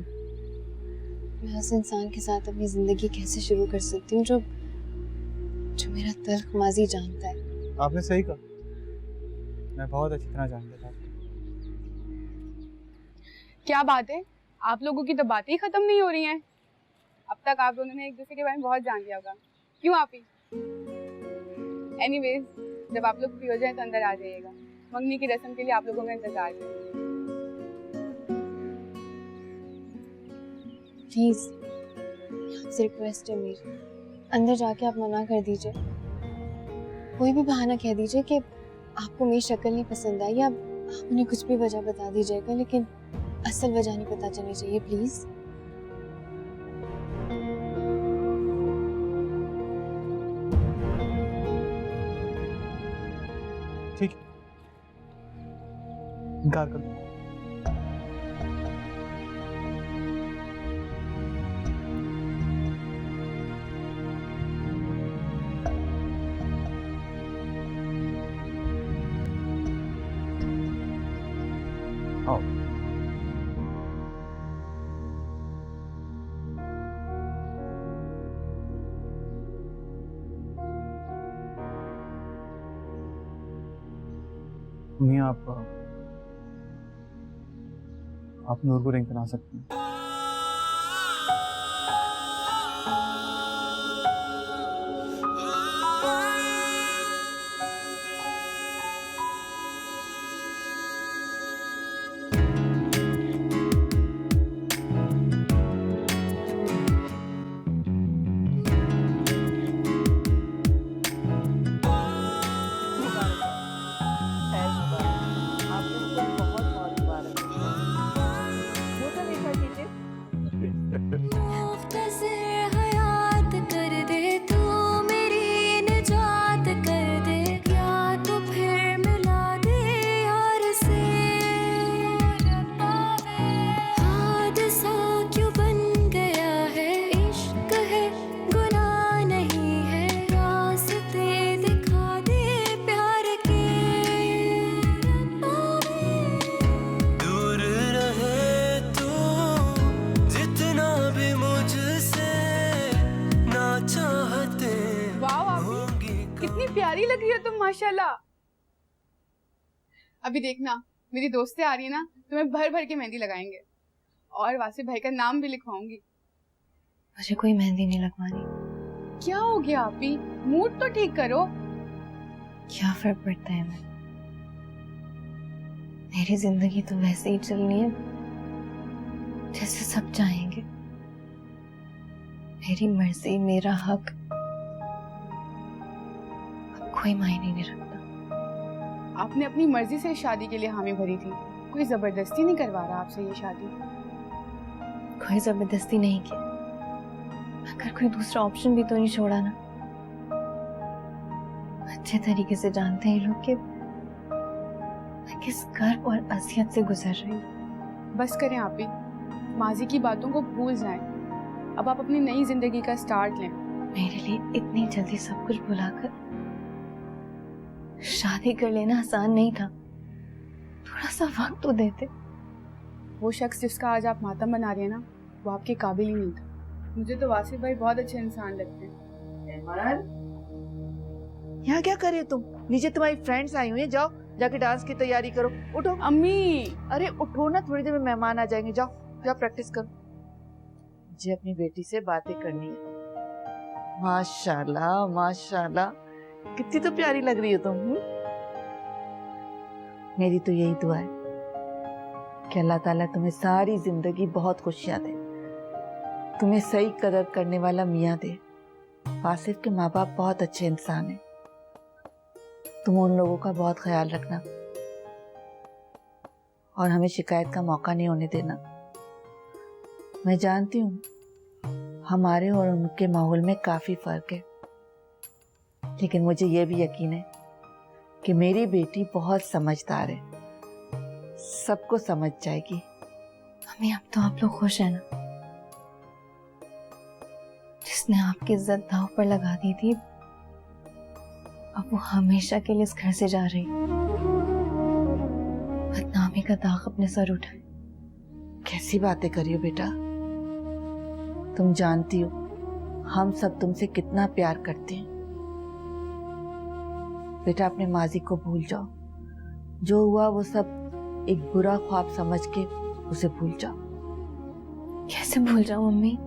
मैं उस इंसान के साथ अपनी जिंदगी कैसे शुरू कर सकती हूँ जो मेरा तल्ख माजी जानता है। आपने सही कहा, मैं बहुत अच्छी तरह जानता था। क्या बात है, आप लोगों की तो बातें ही खत्म नहीं हो रही हैं। अब तक आप दोनों ने एक दूसरे के बारे में बहुत जान लिया होगा, क्यों आप ही? एनीवेज, जब आप लोग फ्री हो जाए तो अंदर आ जाइएगा। मंगनी की रस्म के लिए आप लोगों का इंतजार है। प्लीज आपसे रिक्वेस्ट है मेरी, अंदर जाके आप मना कर दीजिए। कोई भी बहाना कह दीजिए कि आपको मेरी शक्ल नहीं पसंद आई, या आप उन्हें कुछ भी वजह बता दीजिएगा, लेकिन असल वजह नहीं पता चलनी चाहिए प्लीज। ठीक है, इनकार कर दो। आओ। नहीं, आप नूर को रिंग बना सकते हैं। माशाल्लाह। अभी देखना, मेरी दोस्तें आ रही है ना, तुम्हें भर भर के मेहंदी लगाएंगे और वासिफ भाई का नाम भी लिखवाऊंगी। मुझे कोई मेहंदी नहीं लगवानी। क्या हो गया आपी, मूड तो ठीक करो। क्या फर्क पड़ता है? मेरी जिंदगी तो वैसे ही चलनी है जैसे सब चाहेंगे। मेरी मर्जी, मेरा हक अब कोई मायने नहीं रखता। आपने अपनी मर्जी से शादी के लिए हामी भरी थी, कोई जबरदस्ती नहीं करवा रहा आपसे ये शादी। कोई जबरदस्ती नहीं की, मगर कोई दूसरा ऑप्शन भी तो नहीं छोड़ा ना। अच्छे तरीके से जानते हैं लोग कि मैं किस गर्व और अजियत से गुजर रही हूँ। बस करें आपी, माजी की बातों को भूल जाएं। अब आप अपनी नई जिंदगी का स्टार्ट लें। मेरे लिए इतनी जल्दी सब कुछ भुलाकर शादी कर लेना आसान नहीं था। थोड़ा सा वक्त तो देते। वो शख्स जिसका आज आप मातम बना रहे हैं ना, वो आपके काबिल ही नहीं था। मुझे तो वासिफ भाई बहुत अच्छे इंसान लगते हैं। यहाँ क्या कर रही हो तुम? नीचे तुम्हारी फ्रेंड्स आई हुई हैं, जाओ जाके डांस की तैयारी करो। उठो। अम्मी, अरे उठो ना, थोड़ी देर में मेहमान आ जाएंगे। जाओ जाओ प्रैक्टिस करो। मुझे अपनी बेटी से बातें करनी है। माशाल्लाह माशाल्लाह, कितनी तो प्यारी लग रही हो तुम। मेरी तो यही दुआ है कि अल्लाह ताला तुम्हें सारी जिंदगी बहुत खुशियां दे, तुम्हें सही कदर करने वाला मियाँ दे। वासिफ के माँ बाप बहुत अच्छे इंसान हैं, तुम उन लोगों का बहुत ख्याल रखना और हमें शिकायत का मौका नहीं होने देना। मैं जानती हूँ हमारे और उनके माहौल में काफी फर्क है, लेकिन मुझे ये भी यकीन है कि मेरी बेटी बहुत समझदार है, सबको समझ जाएगी। मम्मी, अब तो आप लोग खुश हैं ना? जिसने आपकी इज्जत दांव पर लगा दी थी, अब वो हमेशा के लिए इस घर से जा रही। बदनामी का दाग अपने सर उठाए। कैसी बातें करी हो बेटा? तुम जानती हो हम सब तुमसे कितना प्यार करते हैं। बेटा अपने माजी को भूल जाओ, जो हुआ वो सब एक बुरा ख्वाब समझ के उसे भूल जाओ। कैसे भूल जाऊं मम्मी?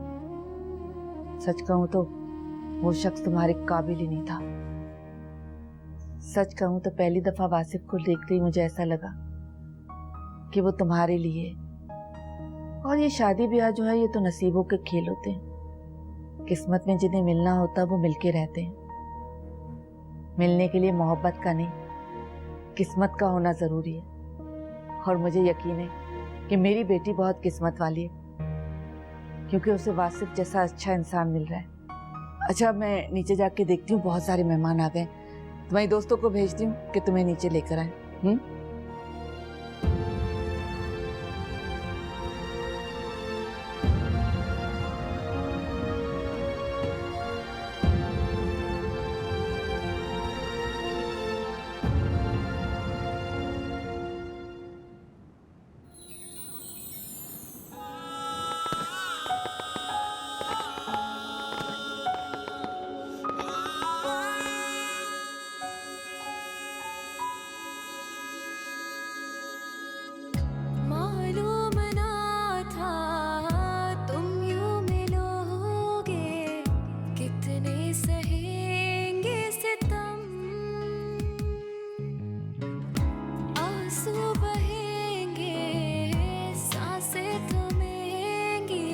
सच कहूं तो वो शख्स तुम्हारे काबिल ही नहीं था। सच कहूं तो पहली दफा वासिफ को देखते ही मुझे ऐसा लगा कि वो तुम्हारे लिए। और ये शादी ब्याह जो है, ये तो नसीबों के खेल होते हैं। किस्मत में जिन्हें मिलना होता वो मिलके रहते हैं। मिलने के लिए मोहब्बत का नहीं, किस्मत का होना जरूरी है। और मुझे यकीन है कि मेरी बेटी बहुत किस्मत वाली है, क्योंकि उसे वासिफ जैसा अच्छा इंसान मिल रहा है। अच्छा, मैं नीचे जाके देखती हूँ, बहुत सारे मेहमान आ गए। तुम्हारी दोस्तों को भेजती हूँ कि तुम्हें नीचे लेकर आए। मालूम ना था तुम यूं मिलोगे, कितने सहेंगे सितम, आंसू बहेंगे, सांसें थमेंगी,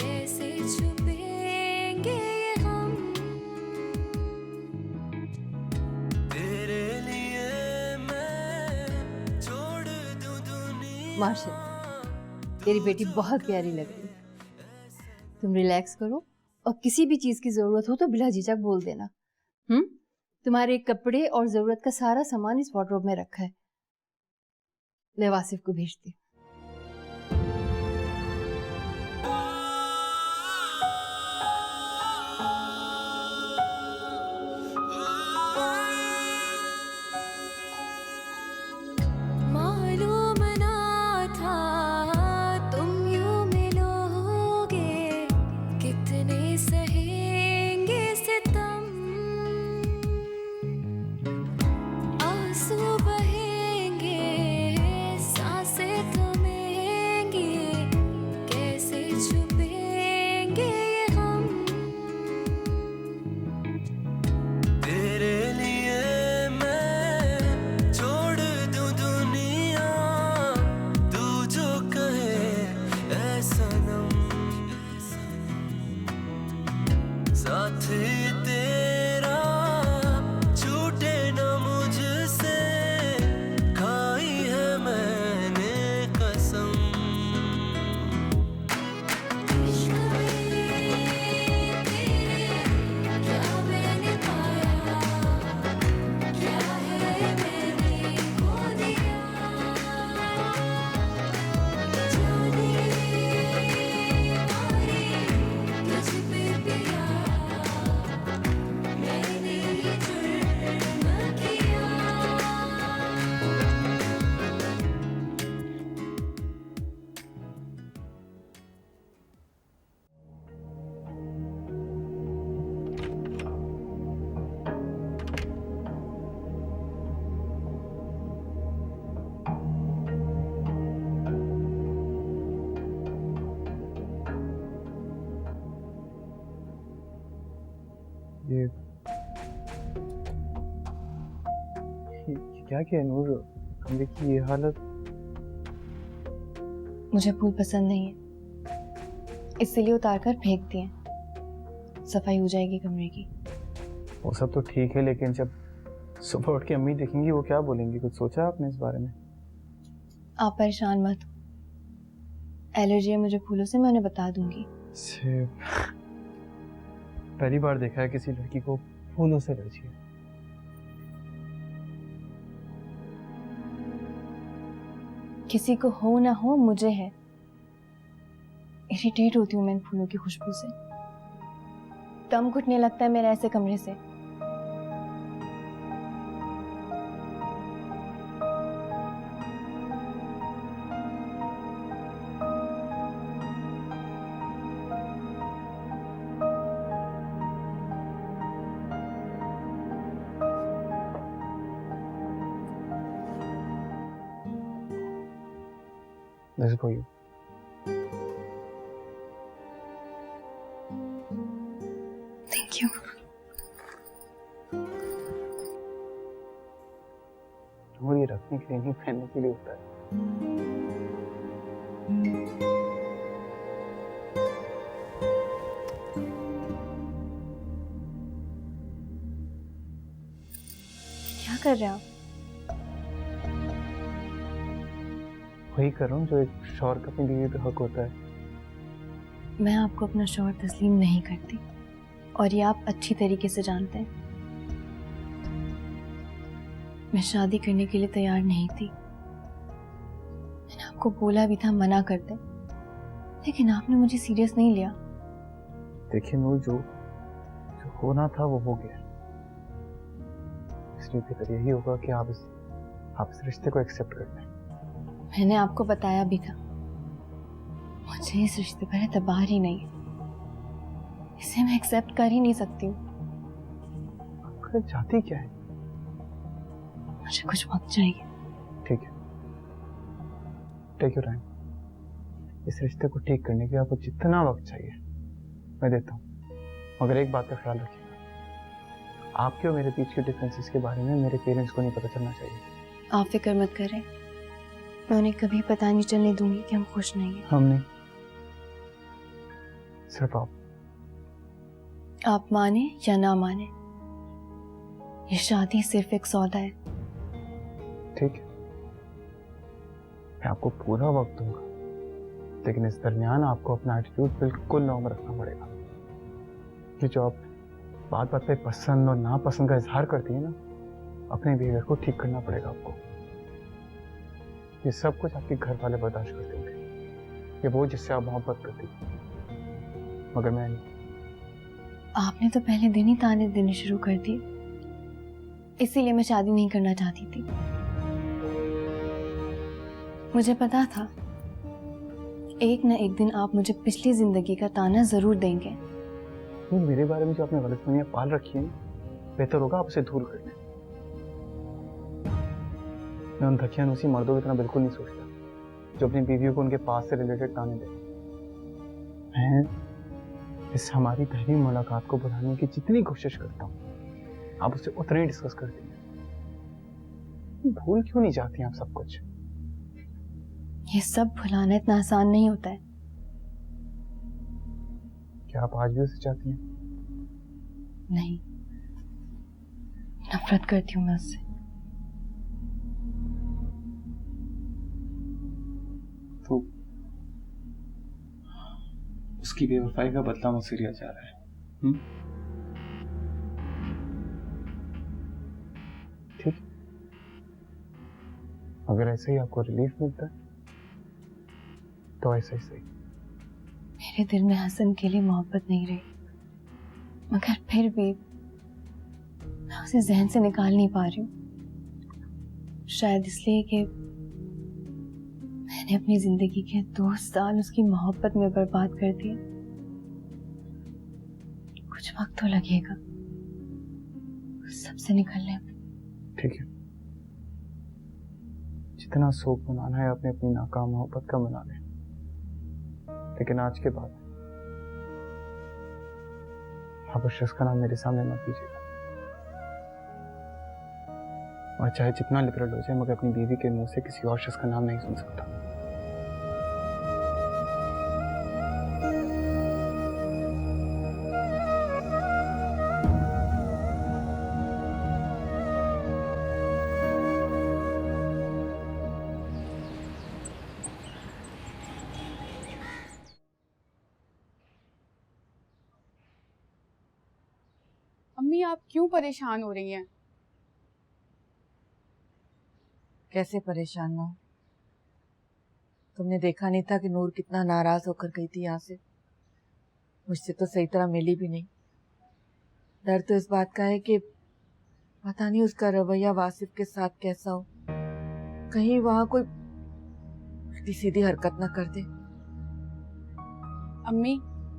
कैसे छुपेंगे ये हम। तेरे लिए मैं छोड़ दूं दुनिया। माशाल्लाह, तेरी बेटी बहुत प्यारी लग रही है। तुम रिलैक्स करो और किसी भी चीज की जरूरत हो तो बिला झिझक बोल देना। तुम्हारे कपड़े और जरूरत का सारा सामान इस वार्डरोब में रखा है। मैं वासिफ को भेजती हूँ। मालूम ना था तुम यूं मिलोगे, कितने सहेंगे सितम, आंसू बहेंगे, सांसें थमेंगी, कैसे छुपेंगे हम। तेरे लिए मैं छोड़ दूं दुनिया, तू जो कहे ऐ सनम। साथ तेरा छूटे न मुझसे, खाई है मैंने कसम। इश्क में तेरे क्या मैंने पाया, क्या है मैंने खो दिया। जाने मारे तुझ पे पिया, मैंने ये जुर्म किया। ये क्या किया नूर, कमरे की ये हालत। मुझे फूल पसंद नहीं है, इसलिए उतार कर फेंक दिए। सफाई हो जाएगी कमरे की। वो सब तो ठीक है, लेकिन जब सुबह उठ के अम्मी देखेंगी वो क्या बोलेंगी? कुछ सोचा आपने इस बारे में? आप परेशान मत हो, एलर्जी है मुझे फूलों से, मैं उन्हें बता दूंगी। से पहली बार देखा है किसी लड़की को फूलों से एलर्जी है। किसी को हो ना हो, मुझे है। इरिटेट होती हूँ मैं इन फूलों की खुशबू से, दम घुटने लगता है मेरा ऐसे कमरे से। This is for you. Thank you. वो ये रखने के लिए नहीं, पहनने के लिए होता है। क्या कर रहे हैं आप? वही कर रहा हूँ जो एक शौहर का अपनी बीवी पे हक होता है। मैं आपको अपना शौहर तस्लीम नहीं करती, और ये आप अच्छी तरीके से जानते हैं। मैं शादी करने के लिए तैयार नहीं थी, मैंने आपको बोला भी था मना कर दे, लेकिन आपने मुझे सीरियस नहीं लिया। देखिए नूर, जो होना था वो हो गया, इसलिए बेहतर यही होगा कि आप इस रिश्ते को एक्सेप्ट कर लें। मैंने आपको बताया भी था, मुझे इस रिश्ते पर एतबार ही नहीं है, इसे मैं एक्सेप्ट कर ही नहीं सकती हूँ। आप चाहती क्या है? मुझे कुछ वक्त चाहिए। ठीक है, टेक योर टाइम। इस रिश्ते को ठीक करने के लिए आपको जितना वक्त चाहिए मैं देता हूँ, मगर एक बात का ख्याल रखिएगा, आपके और मेरे बीच के डिफरेंसेस के बारे में मेरे पेरेंट्स को नहीं पता चलना चाहिए। आप फिक्र मत करें, मैं उन्हें कभी पता नहीं चलने दूंगी कि हम खुश नहीं हैं। हम नहीं, सिर्फ आप माने या ना माने, ये शादी सिर्फ एक सौदा है। ठीक है, मैं आपको पूरा वक्त दूंगा, लेकिन इस दरमियान आपको अपना एटीट्यूड बिल्कुल नॉर्मल रखना पड़ेगा। ये जो आप बात बात पे पसंद और नापसंद का इजहार करती है ना, अपने बिहेवियर को ठीक करना पड़ेगा आपको। ये सब कुछ आपके घर वाले बर्दाश्त करते होंगे, ये वो जिससे आप मोहब्बत करती, मगर मैं नहीं। आपने तो पहले दिन ही ताने देने शुरू कर दिए, इसीलिए मैं शादी नहीं करना चाहती थी। मुझे पता था एक ना एक दिन आप मुझे पिछली जिंदगी का ताना जरूर देंगे। मेरे बारे में जो आपने गलतफहमियां पाल रखी है, बेहतर होगा आप उसे दूर कर लें। मैं उन धकियानुसी मर्दों की तरह बिल्कुल नहीं सोचता जो अपनी बीवियों को उनके पास से रिलेटेड ताने दे। मैं इस हमारी पहली मुलाकात को बुलाने की जितनी कोशिश करता हूँ आप उससे उतना ही डिस्कस करते हैं। भूल क्यों नहीं जाती आप सब कुछ? ये सब भुलाना इतना आसान नहीं होता है। क्या आप आज भी उसे चाहती हैं? नहीं, नफरत करती हूँ मैं उससे। तो उसकी बेवफाई का बदला मुझसे लिया जा रहा है। ठीक, अगर ऐसे ही आपको रिलीफ मिलता है तो ऐसा ही सही। मेरे दिल में हसन के लिए मोहब्बत नहीं रही, मगर फिर भी मैं उसे जहन से निकाल नहीं पा रही हूँ। शायद इसलिए कि मैंने अपनी जिंदगी के 2 साल उसकी मोहब्बत में बर्बाद कर दिए। कुछ वक्त तो लगेगा उस सबसे निकलने में। ठीक है, जितना शोक मनाना है अपने अपनी नाकाम मोहब्बत का मना लें, लेकिन आज के बाद आप उस शख्स का नाम मेरे सामने मत लीजिएगा। और चाहे जितना लिबरल हो जाए मगर अपनी बीवी के मुंह से किसी और शख्स का नाम नहीं सुन सकता। अम्मी आप क्यों परेशान हो रही हैं? कैसे परेशान ना हो? तुमने देखा नहीं था कि नूर कितना नाराज होकर गई थी यहाँ से? मुझसे तो सही तरह मिली भी नहीं। डर तो इस बात का है कि पता नहीं उसका रवैया वासिफ के साथ कैसा हो, कहीं वहां कोई उल्टी सीधी हरकत ना कर दे। अम्मी,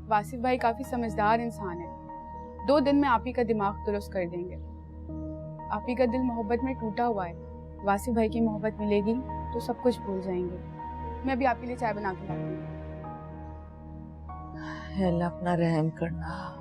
वासिफ भाई काफी समझदार इंसान है। 2 दिन में आप ही का दिमाग दुरुस्त कर देंगे। आप ही का दिल मोहब्बत में टूटा हुआ है। वासिफ भाई की मोहब्बत मिलेगी तो सब कुछ भूल जाएंगे। मैं अभी आपके लिए चाय बना के लाती हूँ। अल्लाह अपना रहम करना।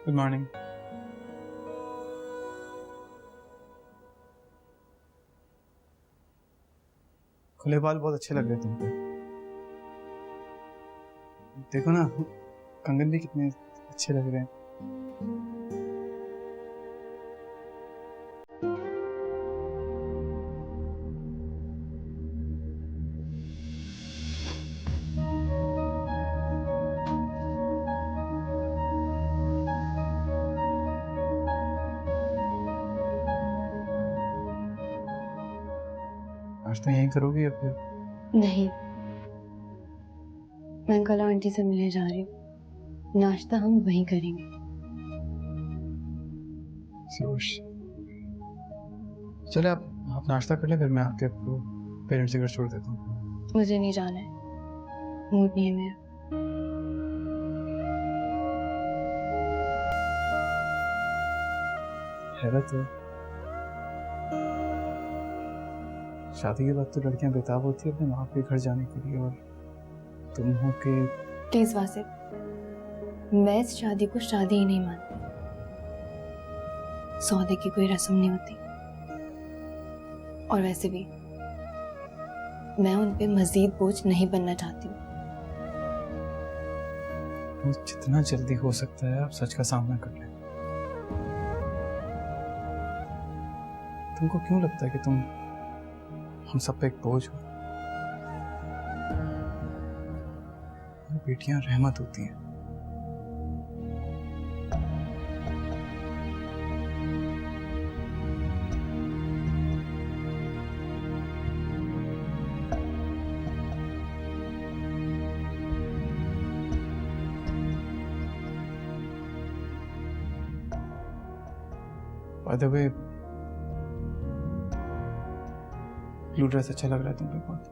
Good morning. खुले बाल बहुत अच्छे लग रहे तुम पे। देखो ना, कंगन भी कितने अच्छे लग रहे हैं। नाश्ता यहीं करोगी या फिर? नहीं, मैं कल आंटी से मिलने जा रही हूँ। नाश्ता हम वहीं करेंगे। चले आप नाश्ता कर ले, फिर मैं आपके पेरेंट्स के घर छोड़ देता हूँ। मुझे नहीं जाना है, मूड नहीं है मेरा। हैरत है, शादी के बाद तो लड़कियां बेताब होती है अपने माँ के घर जाने के लिए, और तुम हो के। प्लीज वासिफ, मैं इस शादी को शादी ही नहीं मानती। सौदे की कोई रस्म नहीं होती, और वैसे भी मैं उन पे मजीद बोझ नहीं बनना चाहती हूँ। तो जितना जल्दी हो सकता है आप सच का सामना कर लें। तुमको क्यों लगता है कि तुम हम सब पे एक बोझ हो? बेटियां रहमत होती हैं। By the way, blue dress अच्छा लग रहा है तुम पे बहुत।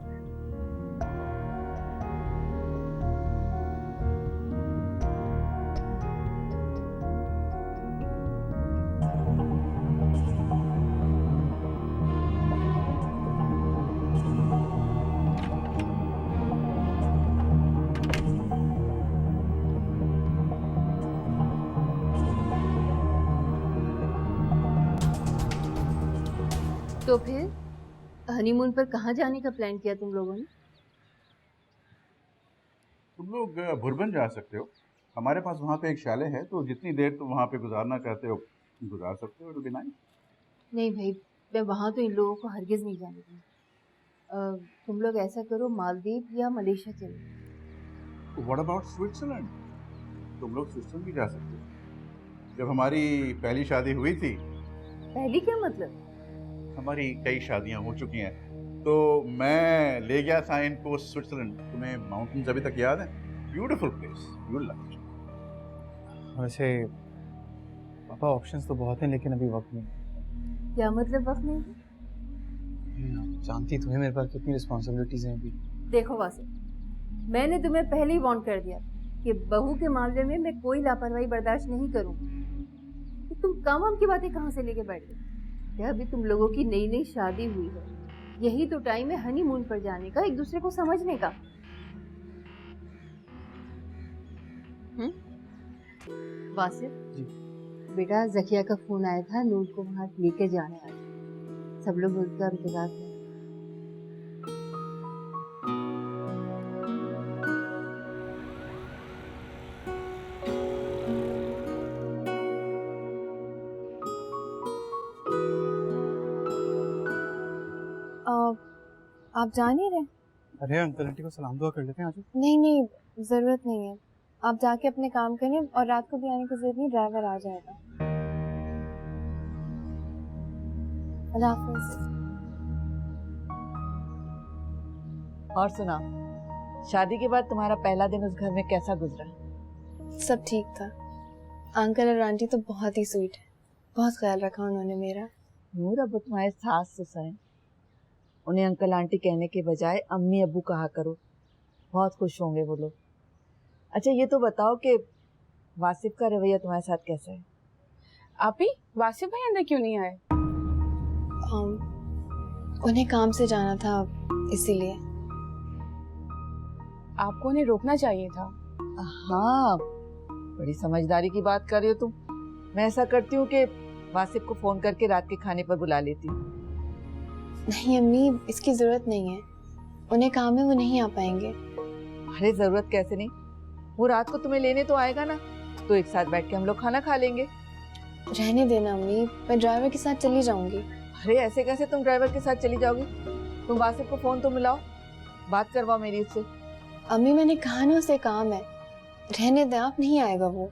तो फिर हनीमून पर कहाँ जाने का प्लान किया तुम लोगों ने? तुम लोग भुरबन जा सकते हो, हमारे पास वहाँ पे एक शाले है, तो जितनी देर तुम वहाँ पे गुजारना चाहते हो गुजार सकते हो। It will be nice. नहीं भाई, मैं वहाँ तो इन लोगों को हरगिज नहीं जाने दूँगी। तुम लोग ऐसा करो, मालदीव या मलेशिया चलो। What about Switzerland? तुम लोग स्विट्जरलैंड भी जा सकते हो। जब हमारी पहली शादी हुई थी, पहली क्या मतलब? हमारी कई शादियां हो चुकी हैं, तो मैं ले गया था इनको स्विट्जरलैंड। तुम्हें माउंटेन्स अभी तक याद है? Beautiful place, you will like it. वैसे पापा ऑप्शंस तो बहुत हैं, लेकिन अभी वक्त नहीं। क्या मतलब वक्त नहीं? आप जानती तो है मेरे पास कितनी रिस्पॉन्सिबिलिटीज हैं अभी। देखो वासिफ, मैंने तुम्हें पहले ही वार्न कर दिया कि बहू के मामले में मैं कोई लापरवाही बर्दाश्त नहीं करूँगी। तो तुम काम की बातें कहाँ से लेके बैठ गए? क्या अभी तुम लोगों की नई नई शादी हुई है, यही तो टाइम है हनीमून पर जाने का, एक दूसरे को समझने का। वासिफ जी। बेटा, जकिया का फोन आया था, नूर को वहां लेके जाने आए। सब लोग उसका इंतजार कर। आप जा नहीं रहे? अरे अंकल आंटी को सलाम दुआ कर लेते हैं आज। नहीं नहीं, जरूरत नहीं है। आप जाके अपने काम करें, और रात को भी आने की जरूरत नहीं, ड्राइवर आ जाएगा। अल्लाह हाफिज। और सुना, शादी के बाद तुम्हारा पहला दिन उस घर में कैसा गुजरा? सब ठीक था। अंकल और आंटी तो बहुत ही स्वीट है, बहुत ख्याल रखा उन्होंने मेरा। नूर, अब वो तुम्हारे सास ससुर हैं, उन्हें अंकल आंटी कहने के बजाय अम्मी अब्बू कहा करो, बहुत खुश होंगे वो लोग। अच्छा ये तो बताओ कि वासिफ का रवैया तुम्हारे साथ कैसा है? आप ही वासिफ भाई अंदर क्यों नहीं आए? उन्हें काम से जाना था, इसीलिए। आपको उन्हें रोकना चाहिए था। हाँ, बड़ी समझदारी की बात कर रही हो तुम। मैं ऐसा करती हूँ कि वासिफ को फोन करके रात के खाने पर बुला लेती हूँ। नहीं अम्मी, इसकी जरूरत नहीं है, उन्हें काम है, वो नहीं आ पाएंगे। अरे जरूरत कैसे नहीं, वो रात को तुम्हें लेने तो आएगा ना, तो एक साथ बैठ के हम लोग खाना खा लेंगे। रहने देना अम्मी, मैं ड्राइवर के साथ चली जाऊंगी। अरे ऐसे कैसे तुम ड्राइवर के साथ चली जाओगी? तुम वासिफ को फोन तो मिलाओ, बात करवाओ मेरी उससे। अम्मी मैंने कहा ना, उसे काम है, रहने दे आप, नहीं आएगा वो।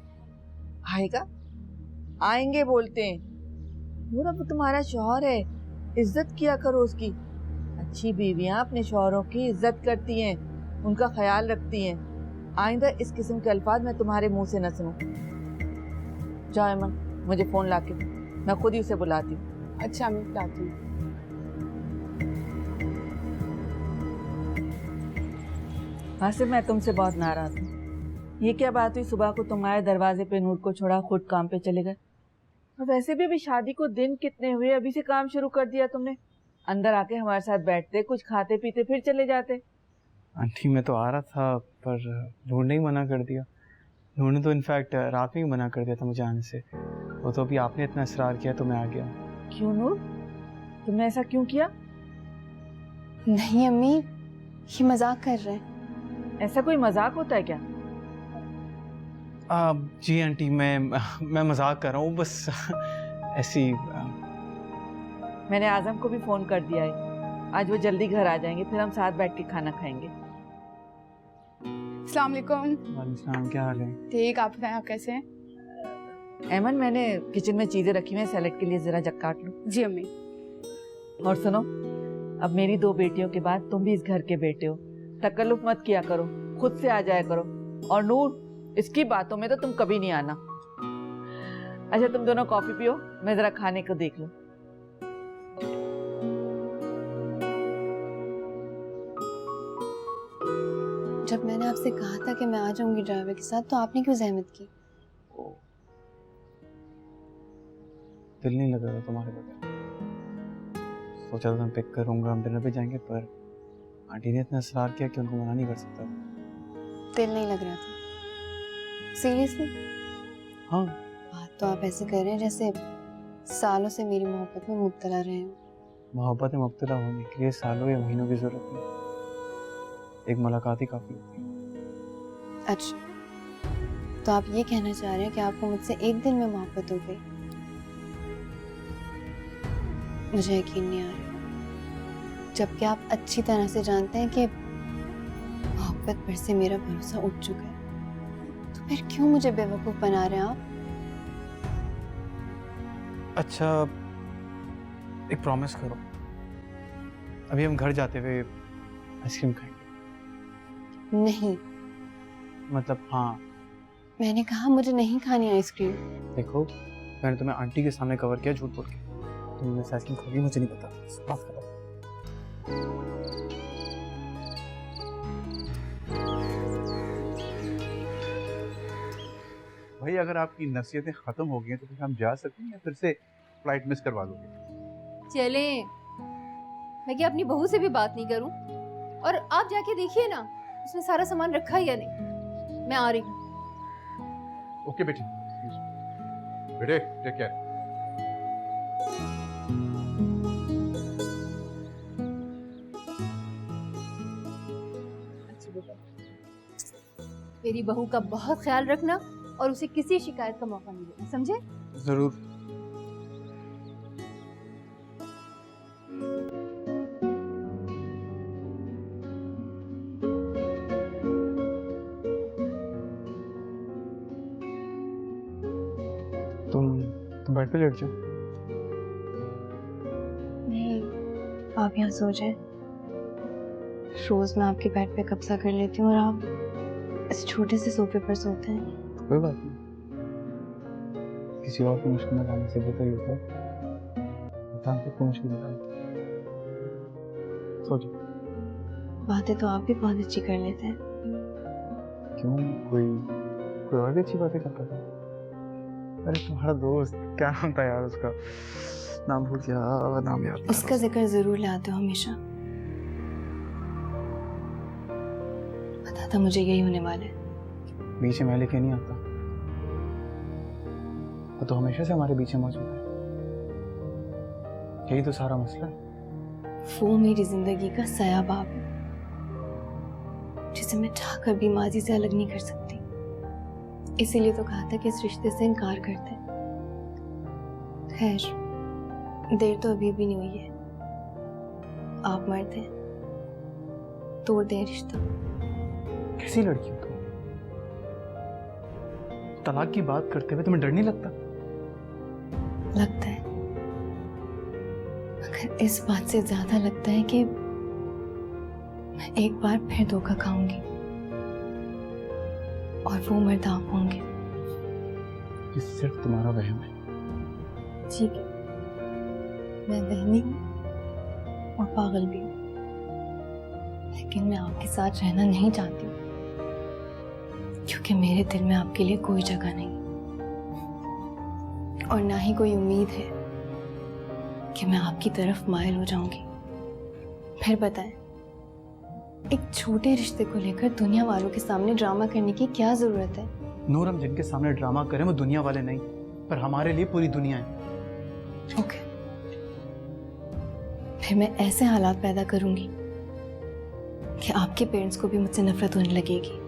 आएगा? आएंगे बोलते हैं। वो तुम्हारा शौहर है, इज्जत किया करो उसकी। अच्छी बीवियां अपने शौहरों की इज्जत करती हैं, उनका ख्याल रखती हैं। आइंदा इस किस्म के अल्फाज मैं तुम्हारे मुंह से न सुनूं। जाओ अमन, मुझे फोन लाके दो, मैं खुद ही उसे बुलाती हूँ। अच्छा मैं बुलाती हूँ। वासिफ, मैं तुमसे बहुत नाराज हूँ। ये क्या बात हुई, सुबह को तुम्हारे दरवाजे पे नूर को छोड़ा, खुद काम पे चले गए। और वैसे भी अभी शादी को दिन कितने हुए, अभी से काम शुरू कर दिया तुमने। अंदर आके हमारे साथ बैठते, कुछ खाते पीते, फिर चले जाते। आंटी मैं तो आ रहा था, पर नूर ने ही मना कर दिया। नूर ने तो इनफैक्ट रात में ही मना कर दिया था मुझे आने से। वो तो अभी आपने इतना इसरार किया तो मैं आ गया। क्यों नूर, तुमने ऐसा क्यों किया? नहीं अम्मी, ये मजाक कर रहे हैं। ऐसा कोई मजाक होता है क्या? जी आंटी, मैं मजाक कर रहा हूँ, बस ऐसी। मैंने आजम को भी फोन कर दिया है, आज वो जल्दी घर आ जाएंगे, फिर हम साथ बैठ के खाना खाएंगे। अस्सलाम वालेकुम। वालेकुम सलाम, क्या हाल है? ठीक, आप बताएं आप कैसे हैं? एमन, मैंने किचन में चीजें रखी हुई हैं, सैलेड के लिए जरा जग काट लो। जी अम्मी। और सुनो, अब मेरी 2 बेटियों के बाद तुम भी इस घर के बेटे हो, तकल्लुफ मत किया करो, खुद से आ जाया करो। और नूर, इसकी बातों में तो तुम कभी नहीं आना। अच्छा तुम दोनों कॉफी पियो, मैं जरा खाने को देख लूं। जब मैंने आपसे कहा था कि मैं आ जाऊंगी ड्राइवर के साथ, तो आपने क्यों जहमत की? दिल नहीं लग रहा था तुम्हारे बगैर। सोचा था मैं पिक करूंगा, हम डिनर पे जाएंगे, पर आंटी ने इतना इसरार किया कि उनको मना नहीं कर सकता। दिल नहीं लग रहा था? सीरियसली? हाँ। बात तो आप ऐसे कर रहे हैं जैसे सालों से मेरी मोहब्बत में मुब्तला रहे हो। मोहब्बत में मुब्तला होने के लिए सालों या महीनों की जरूरत नहीं, एक मुलाकात ही काफी होती है। अच्छा, तो आप ये कहना चाह रहे हैं कि आपको मुझसे एक दिन में मोहब्बत हो गई? मुझे यकीन नहीं आ रहा, जबकि आप अच्छी तरह से जानते हैं कि मोहब्बत पर से मेरा भरोसा उठ चुका है। तो फिर क्यों मुझे बेवकूफ बना रहे हैं आप? अच्छा, एक प्रॉमिस करो, अभी हम घर जाते हुए आइसक्रीम खाएंगे। नहीं। मतलब हाँ। मैंने कहा मुझे नहीं खानी आइसक्रीम। देखो, मैंने तुम्हें आंटी के सामने कवर किया झूठ बोल के। तुम मुझे आइसक्रीम खाओगी मुझे नहीं पता, बात करो। भाई अगर आपकी नसीहतें खत्म हो गई हैं तो फिर हम जा सकते हैं या फिर से फ्लाइट मिस करवा दोगे? चले, मैं क्या अपनी बहू से भी बात नहीं करूं? और आप जाके देखिए ना, उसने सारा सामान रखा है या नहीं। मैं आ रही हूँ। ओके बेटी, बेटे टेक केयर। मेरी बहू का बहुत ख्याल रखना और उसे किसी शिकायत का मौका नहीं देना, समझे? जरूर। तुम बेड पे लेट जाओ। नहीं, आप यहाँ सो जाए। रोज मैं आपके बेड पे कब्जा कर लेती हूँ और आप इस छोटे से सोफे पर सोते हैं। कोई बात नहीं, किसी और की मुश्किल में डालने से बेहतर होता है बता के मुश्किल में डालते। सो जाओ। बातें तो आप भी बहुत अच्छी कर लेते हैं। क्यों, कोई और भी अच्छी बातें करता था? अरे तुम्हारा दोस्त, क्या नाम था यार उसका, नाम भूल गया, नाम याद नहीं। उसका जिक्र जरूर लाते हो हमेशा। पता था मुझे यही होने वाला है। बीच में लेके नहीं आता, वो तो हमेशा से हमारे बीच में मौजूद है। यही तो सारा मसला है। वो मेरी जिंदगी का सयाबाब है जिसे मैं चाहकर भी माजी से अलग नहीं कर सकती। इसीलिए तो कहा था कि इस रिश्ते से इनकार करते। खैर, देर तो अभी भी नहीं हुई है। आप मर्द हैं, तोड़ दें रिश्ता। कैसी लड़की हो तुम? तलाक की बात करते हुए तुम्हें डर नहीं लगता? लगता है, मगर इस बात से ज्यादा लगता है कि मैं एक बार फिर धोखा खाऊंगी और वो मर्द आप होंगे। ये सिर्फ तुम्हारा वहम है। ठीक है, मैं वहमी हूँ और पागल भी हूँ, लेकिन मैं आपके साथ रहना नहीं चाहती हूँ क्योंकि मेरे दिल में आपके लिए कोई जगह नहीं और ना ही कोई उम्मीद है कि मैं आपकी तरफ माइल हो जाऊंगी। फिर बताएं, एक छोटे रिश्ते को लेकर दुनिया वालों के सामने ड्रामा करने की क्या जरूरत है? नूर, हम जिनके सामने ड्रामा करें वो दुनिया वाले नहीं, पर हमारे लिए पूरी दुनिया है। ओके, फिर मैं ऐसे हालात पैदा करूंगी कि आपके पेरेंट्स को भी मुझसे नफरत होने लगेगी।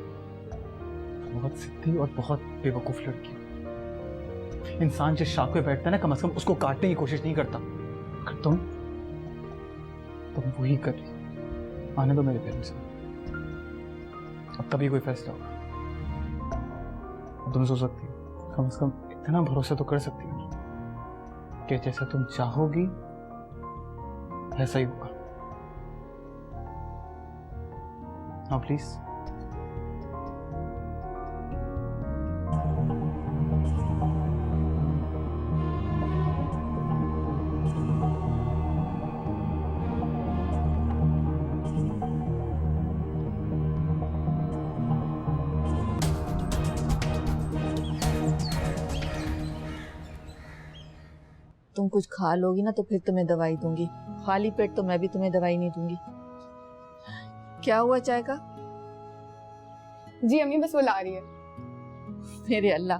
बहुत सीधी और बहुत बेवकूफ लड़की। इंसान जिस शाख पे बैठता है ना, कम से कम उसको काटने की कोशिश नहीं करता। अगर तुम वही कर रही। आने दो मेरे पेरेंट्स को, अब तभी कोई फैसला होगा। तुम सोच सकती हो, कम से कम इतना भरोसा तो कर सकती हो कि जैसा तुम चाहोगी ऐसा ही होगा। हाँ प्लीज। तुम कुछ खा लोगी ना तो फिर तुम्हें दवाई दूंगी, खाली पेट तो मैं भी तुम्हें दवाई नहीं दूंगी। क्या हुआ चाय का? जी अम्मी बस वो ला रही है। मेरे अल्लाह,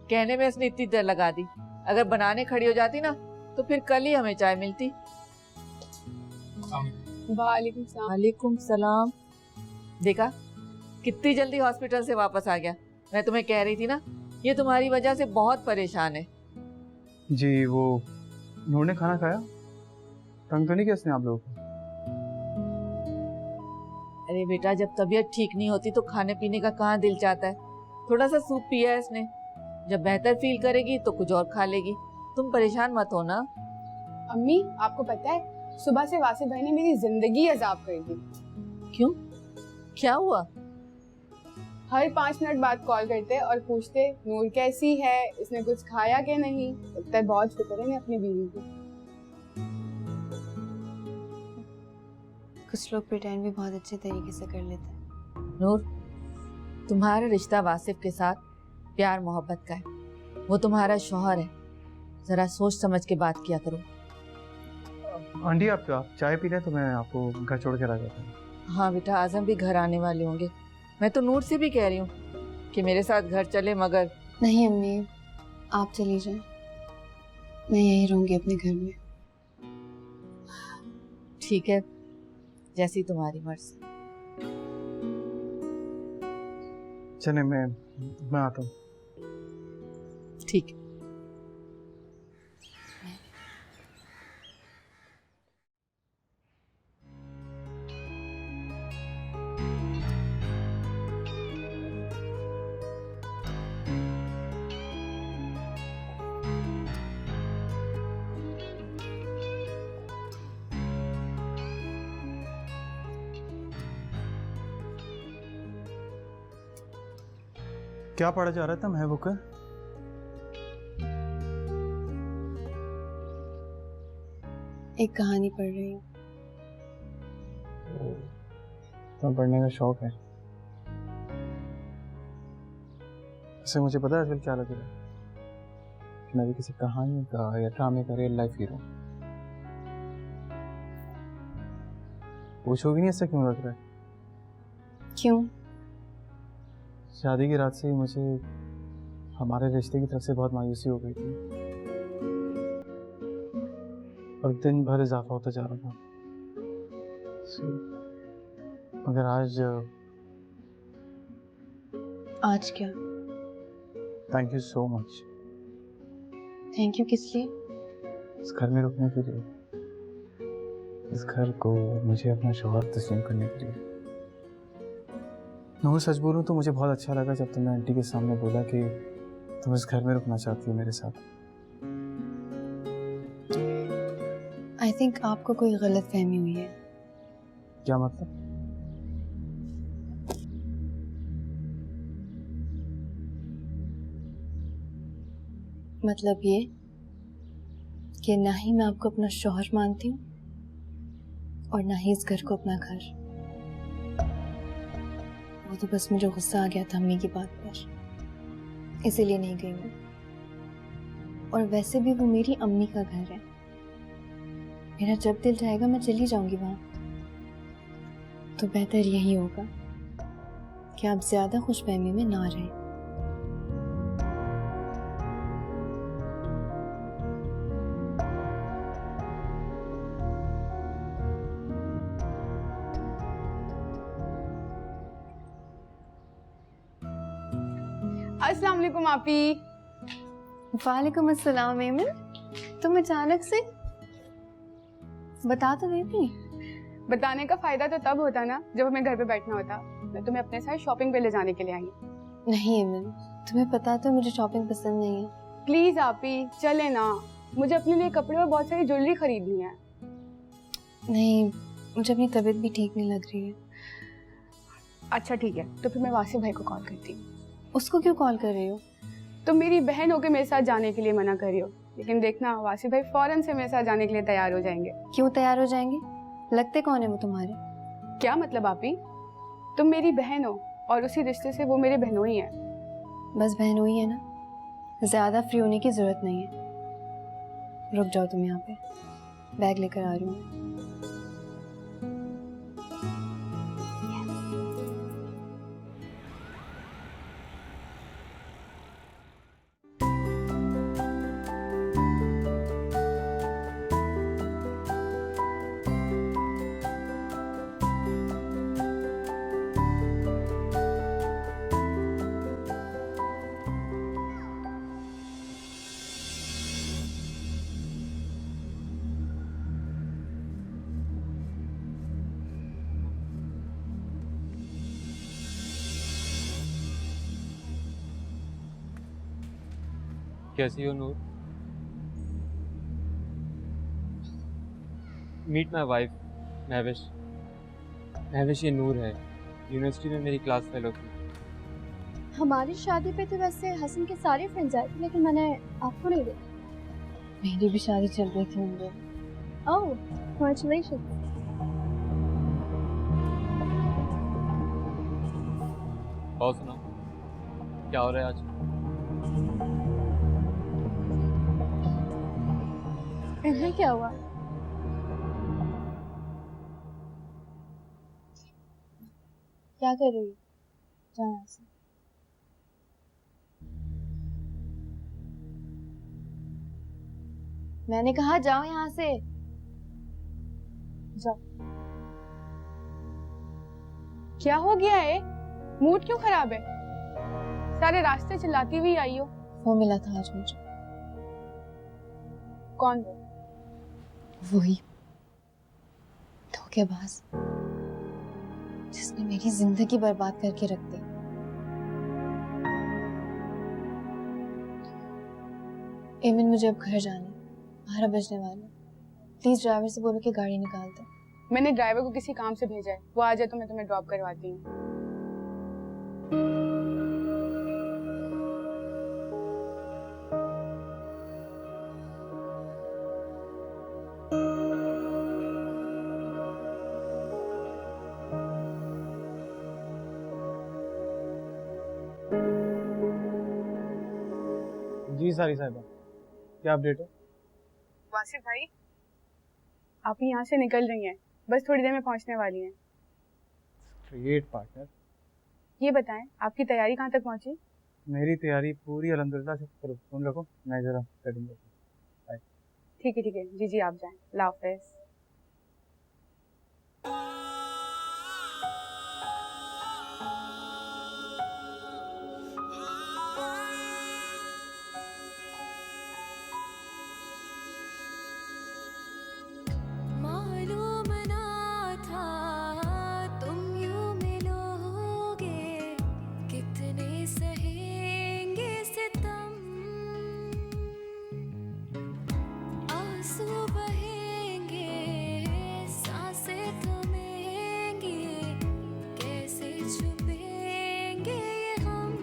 कहने में इसने इतनी देर लगा दी। अगर बनाने खड़ी हो जाती ना तो फिर कल ही हमें चाय मिलती। वालेकुम सलाम। वालेकुम सलाम। देखा कितनी जल्दी हॉस्पिटल से वापस आ गया। मैं तुम्हें कह रही थी ना, ये तुम्हारी वजह से बहुत परेशान है। जी वो नूर ने खाना खाया? तंग तो नहीं किया इसने आप लोगों को? अरे बेटा, जब तबीयत ठीक नहीं होती तो खाने पीने का कहाँ दिल चाहता है। थोड़ा सा सूप पिया है इसने, जब बेहतर फील करेगी तो कुछ और खा लेगी। तुम परेशान मत हो ना। अम्मी आपको पता है सुबह से वासिफ भाई ने मेरी जिंदगी अजाब कर दी। क्यों, क्या हुआ? हर 5 मिनट बाद कॉल करते और पूछते नूर कैसी है, इसने कुछ खाया कि नहीं। लगता है बहुत फिक्र है अपनी बीवी की। कुछ लोग प्रिटेंड भी बहुत अच्छे तरीके से कर लेते हैं। नूर, तुम्हारा रिश्ता वासिफ के साथ प्यार मोहब्बत का है। वो तुम्हारा शौहर है, जरा सोच समझ के बात किया करो। आंटी आप चाय पी रहे हैं तो मैं आपको घर छोड़ के आ जाता हूँ। हाँ बेटा, आजम भी घर आने वाले होंगे। मैं तो नूर से भी कह रही हूँ कि मेरे साथ घर चले, मगर नहीं अम्मी, आप चली जाएं, मैं यहीं रहूंगी अपने घर में। ठीक है, जैसी तुम्हारी मर्जी। चले मैं आता हूँ। ठीक है। क्या पढ़ा जा रहा था महबूब का? एक कहानी पढ़ रही हूँ। तो पढ़ने का शौक है? इससे मुझे पता है आजकल क्या लग रहा है कि मैं भी किसी कहानी का या ड्रामे का रियल लाइफ हीरो। पूछोगी नहीं इससे क्यों लग रहा है? क्यों? शादी की रात से ही मुझे हमारे रिश्ते की तरफ से बहुत मायूसी हो गई थी और दिन भर इजाफा होता जा रहा था। मगर आज क्या? Thank you so much. Thank you किस लिए? इस घर में रुकने के लिए, इस घर को मुझे अपना शौहर तस्लीम करने के लिए। मैं सच बोलूं तो मुझे बहुत अच्छा लगा जब तुमने आंटी के सामने बोला कि तुम इस घर में रुकना चाहती हो मेरे साथ। आई थिंक आपको कोई गलत फहमी हुई है। क्या मतलब? मतलब ये कि ना ही मैं आपको अपना शौहर मानती हूँ और ना ही इस घर को अपना घर। वो तो बस मुझे गुस्सा आ गया था अम्मी की बात पर, इसीलिए नहीं गई मैं। और वैसे भी वो मेरी अम्मी का घर है। मेरा जब दिल चाहेगा मैं चली जाऊंगी वहां। तो बेहतर यही होगा कि आप ज्यादा खुशफहमी में ना रहें। अस्सलाम वालेकुम आपी। वालेकुम अस्सलाम एमिन, तुम अचानक से? बता तो देती। बताने का फायदा तो तब होता ना जब हमें घर पे बैठना होता। मैं तुम्हें अपने साथ शॉपिंग पे ले जाने के लिए आई हूँ। नहीं एमिन, तुम्हें पता तो मुझे शॉपिंग पसंद नहीं है। प्लीज आपी चले ना, मुझे अपने लिए कपड़े और बहुत सारी ज्वेलरी खरीदनी है। नहीं, मुझे अपनी तबीयत भी ठीक नहीं लग रही है। अच्छा ठीक है, तो फिर मैं वासिफ भाई को कॉल करती हूँ। उसको क्यों कॉल कर रही हो? तुम मेरी बहन होकर मेरे साथ जाने के लिए मना कर रही हो, लेकिन देखना वासिफ भाई फौरन से मेरे साथ जाने के लिए तैयार हो जाएंगे। क्यों तैयार हो जाएंगे? लगते कौन है वो तुम्हारे? क्या मतलब आपी? तुम मेरी बहन हो और उसी रिश्ते से वो मेरे बहनोई हैं। बस बहन हुई है ना, ज्यादा फ्री होने की जरूरत नहीं है। रुक जाओ तुम यहाँ पे, बैग लेकर आ रही हूँ। कैसी हो Noor? Meet my wife Mahvish. Mahvish ये नूर है, यूनिवर्सिटी में मेरी क्लास फेलो थी। हमारी शादी पे तो वैसे हसन के सारे फ्रेंड्स आए थे, लेकिन मैंने आपको नहीं देखा। मेरी भी शादी चल रही थी उन दिनों। ओह, कांग्रेचुलेशन। और सुनाओ, क्या हो रहा है आज? इन्हें क्या हुआ? क्या कर रही हो? जाओ यहाँ से। मैंने कहा जाओ यहाँ से, जाओ। क्या हो गया है? मूड क्यों खराब है? सारे रास्ते चिल्लाती हुई आई हो। वो मिला था आज मुझे। कौन वो? वही धोखेबाज जिसने मेरी जिंदगी बर्बाद करके रख दी। एमिन, मुझे अब घर जाना है, 12 बजने वाले। प्लीज ड्राइवर से बोलो कि गाड़ी निकाल दे। मैंने ड्राइवर को किसी काम से भेजा है, वो आ जाए तो मैं तुम्हें ड्रॉप करवाती हूँ। जी सारी साहिबा, क्या अपडेट है? वासिफ भाई, आप यहाँ से निकल रही हैं, बस थोड़ी देर में पहुँचने वाली हैं। Great partner. ये बताएं, आपकी तैयारी कहाँ तक पहुँची? मेरी तैयारी पूरी अल्हम्दुलिल्लाह से। करो, फोन रखो, मैं जरा सेटिंग करता हूँ। ठीक है जी जी, आप जाएं। अल्लाह हाफ़िज़। मालूम ना था तुम यूं मिलोगे, कितने सहेंगे सितम, आंसू बहेंगे, सांसें थमेंगी, कैसे छुपेंगे ये हम।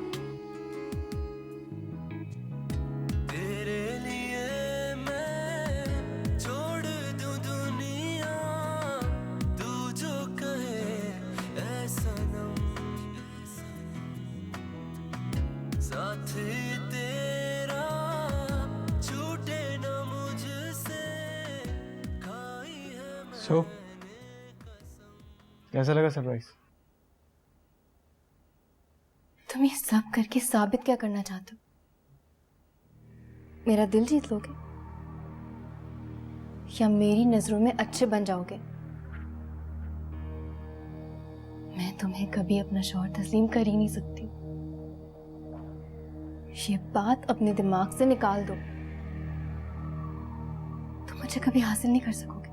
तेरे लिए मैं छोड़ दूं दुनिया, तू जो कहे ऐ सनम, साथ तेरा छूटे न मुझसे, खाई है सो कैसा लगा सरप्राइज? तुम ये सब करके साबित क्या करना चाहते हो? मेरा दिल जीत लोगे या मेरी नजरों में अच्छे बन जाओगे? मैं तुम्हें कभी अपना शौहर तस्लीम कर ही नहीं सकती। ये बात अपने दिमाग से निकाल दो। तुम मुझे कभी हासिल नहीं कर सकोगे,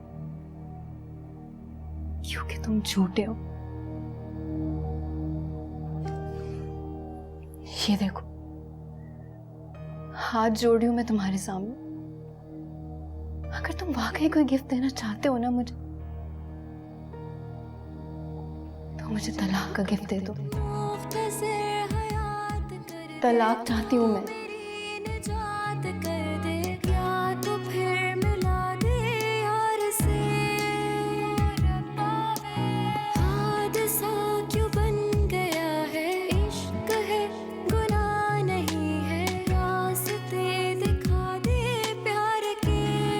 क्योंकि तुम झूठे हो। ये देखो, हाथ जोड़ रही हूं मैं तुम्हारे सामने। अगर तुम वाकई कोई गिफ्ट देना चाहते हो ना मुझे, तो मुझे तलाक का गिफ्ट दे दो। तलाक चाहती हूँ मैं। निजात कर दे, या तो फिर मिला दे यार से। हादसा क्यों बन गया है, इश्क है गुनाह नहीं है, रास्ते दिखा दे प्यार के।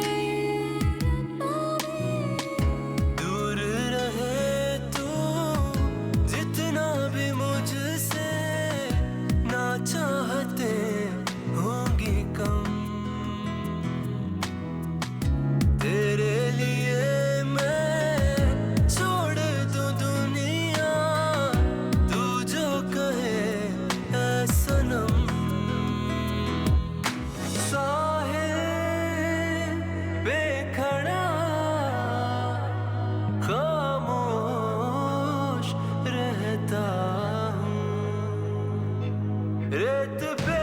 रेत पे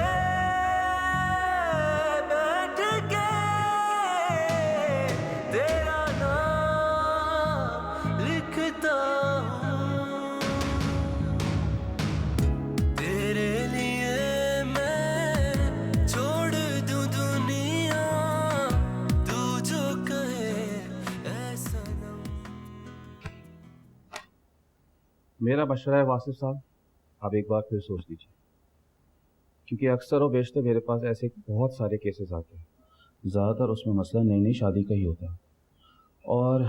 बैठ के तेरा नाम लिखता हूँ। तेरे लिए मैं छोड़ दूं दुनिया, तू जो कहे ऐसा ना। मेरा मशवरा है वासिफ साहब, आप एक बार फिर सोच लीजिए, क्योंकि अक्सर और बेशतर मेरे पास ऐसे बहुत सारे केसेस आते हैं। ज़्यादातर उसमें मसला नई नई शादी का ही होता है और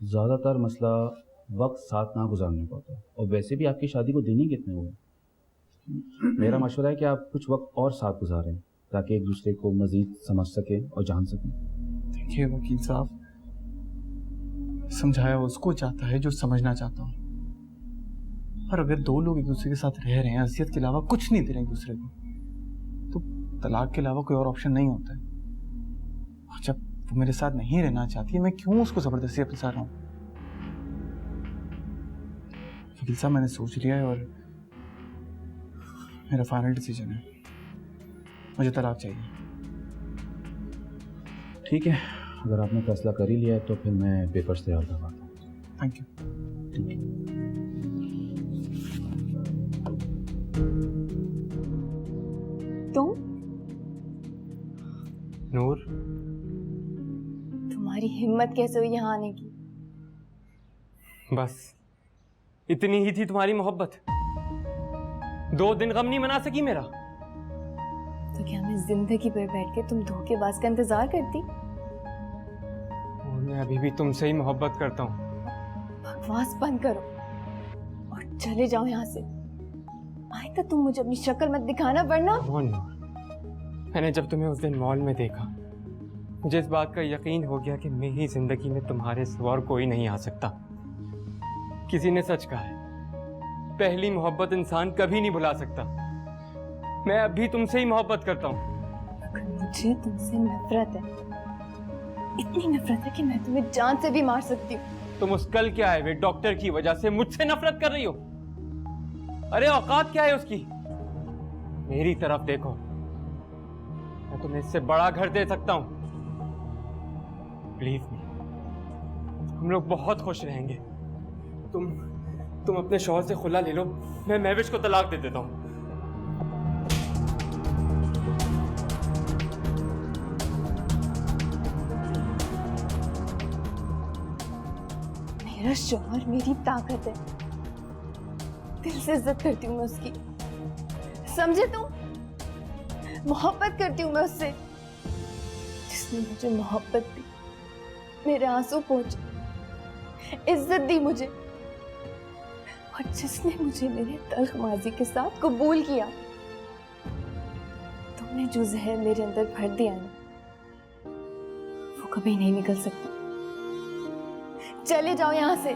ज़्यादातर मसला वक्त साथ ना गुजारने का होता है। और वैसे भी आपकी शादी को दिन ही कितने हुए। मेरा मशवरा है कि आप कुछ वक्त और साथ गुजारें ताकि एक दूसरे को मज़ीद समझ सकें और जान सकें। देखिए वकील साहब, समझाया उसको चाहता है जो समझना चाहता हूँ। और अगर दो लोग एक दूसरे के साथ रह रहे हैं, अजियत के अलावा कुछ नहीं दे रहे एक दूसरे को, तो तलाक के अलावा कोई और ऑप्शन नहीं होता है। और जब वो मेरे साथ नहीं रहना चाहती है, मैं क्यों उसको जबरदस्ती फंसा रहा हूँ? वकील साहब, मैंने सोच लिया है और मेरा फाइनल डिसीजन है, मुझे तलाक चाहिए। ठीक है, अगर आपने फैसला कर ही लिया है तो फिर मैं पेपर्स तैयार करवाता हूँ। Thank you. तुम? नूर, तुम्हारी हिम्मत कैसे हुई यहाँ आने की? बस इतनी ही थी तुम्हारी मोहब्बत? 2 दिन गम नहीं मना सकी मेरा? तो क्या मैं जिंदगी भर बैठ के तुम धोखेबाज का इंतजार करती? और मैं अभी भी तुमसे ही मोहब्बत करता हूँ। बकवास बंद करो और चले जाओ यहाँ से। आए तो तुम मुझे अपनी शक्ल मत दिखाना, वरना। कौन नूर, मैंने जब तुम्हें उस दिन मॉल में देखा, मुझे इस बात का यकीन हो गया कि मेरी जिंदगी में तुम्हारे सिवा और कोई नहीं आ सकता। किसी ने सच कहा है, पहली मोहब्बत इंसान कभी नहीं भुला सकता। मैं अब भी तुमसे ही मोहब्बत करता हूँ। अगर मुझे तुमसे नफरत है, इतनी नफरत है कि मैं तुम्हें जान से भी मार सकती हूँ। तुम उस कल के आए हुए डॉक्टर की वजह से मुझसे नफरत कर रही हो? अरे औकात क्या है उसकी? मेरी तरफ देखो, मैं तुम्हें इससे बड़ा घर दे सकता हूं। बिलीव मी, हम लोग बहुत खुश रहेंगे। तुम अपने शौहर से खुला ले लो, मैं महविश को तलाक दे देता हूं। मेरा शौहर मेरी ताकत है, दिल से इज्जत करती हूँ मैं उसकी, समझे तुम? मोहब्बत करती हूँ मैं उससे, जिसने मुझे मोहब्बत दी, मेरे आंसू पोंछे, इज्जत दी मुझे, और जिसने मुझे मेरे तल्ख माजी के साथ कबूल किया। तुमने जो जहर मेरे अंदर भर दिया ना, वो कभी नहीं निकल सकता। चले जाओ यहाँ से,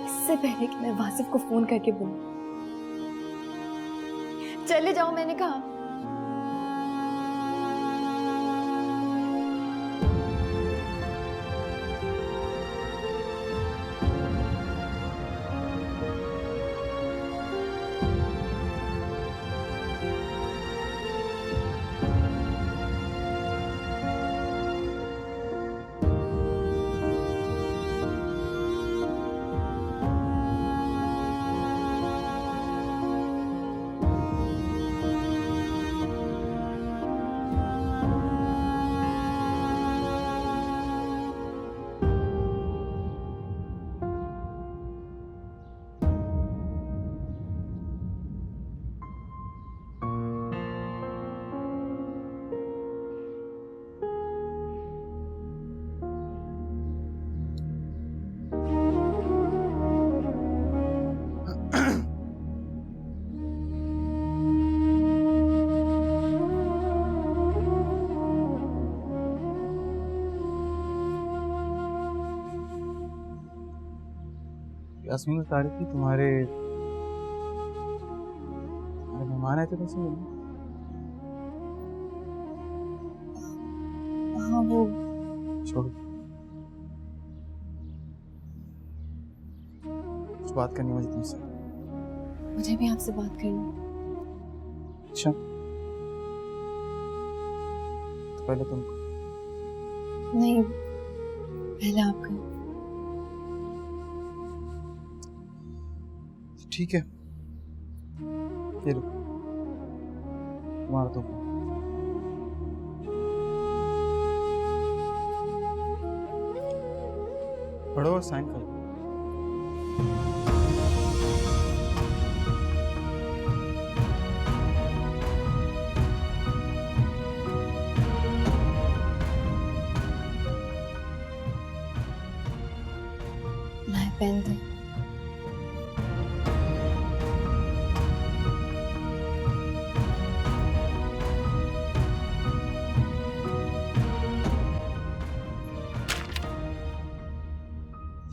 इससे पहले कि मैं वासिफ को फोन करके बोलूं। चले जाओ, मैंने कहा। यास्मीन बता रही थी तुम्हारे मेहमान आए थे तुमसे मिलने। हाँ, वो छोड़ो, कुछ बात करनी है मुझे तुमसे। मुझे भी आपसे बात करनी। अच्छा, तो पहले तुम। नहीं, पहले आप करो। ठीक है, ये लो तुम्हारा तो पढ़ो और साइन करो। लाए पेन दे।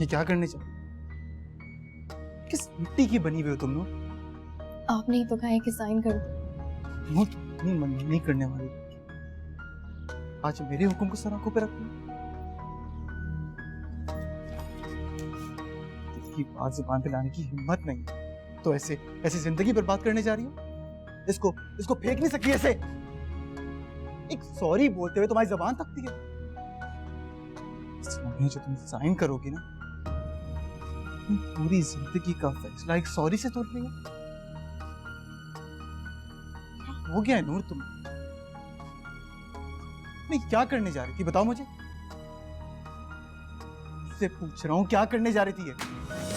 ये क्या करने चले? किस मिट्टी की बनी हुई हो तुम लोग? आपने ही तो कहा है कि साइन कर दो। वो नहीं करने वाली। आज मेरे हुक्म को सर आंखों पे रखो। इसकी बात जुबान पे लाने की हिम्मत नहीं, तो ऐसे ऐसी जिंदगी बर्बाद करने जा रही हो? इसको फेंक नहीं सकती ऐसे। एक सॉरी बोलते हुए तुम्हारी जबान तकती है। जो तुम साइन करोगी ना, तुम पूरी जिंदगी का फैसला एक सॉरी से तोड़ लेगा। क्या हो गया है नूर तुम? नहीं, क्या करने जा रही थी बताओ मुझे। उससे पूछ रहा हूँ क्या करने जा रही थी ये?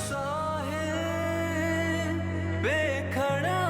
साहिल पे खड़ा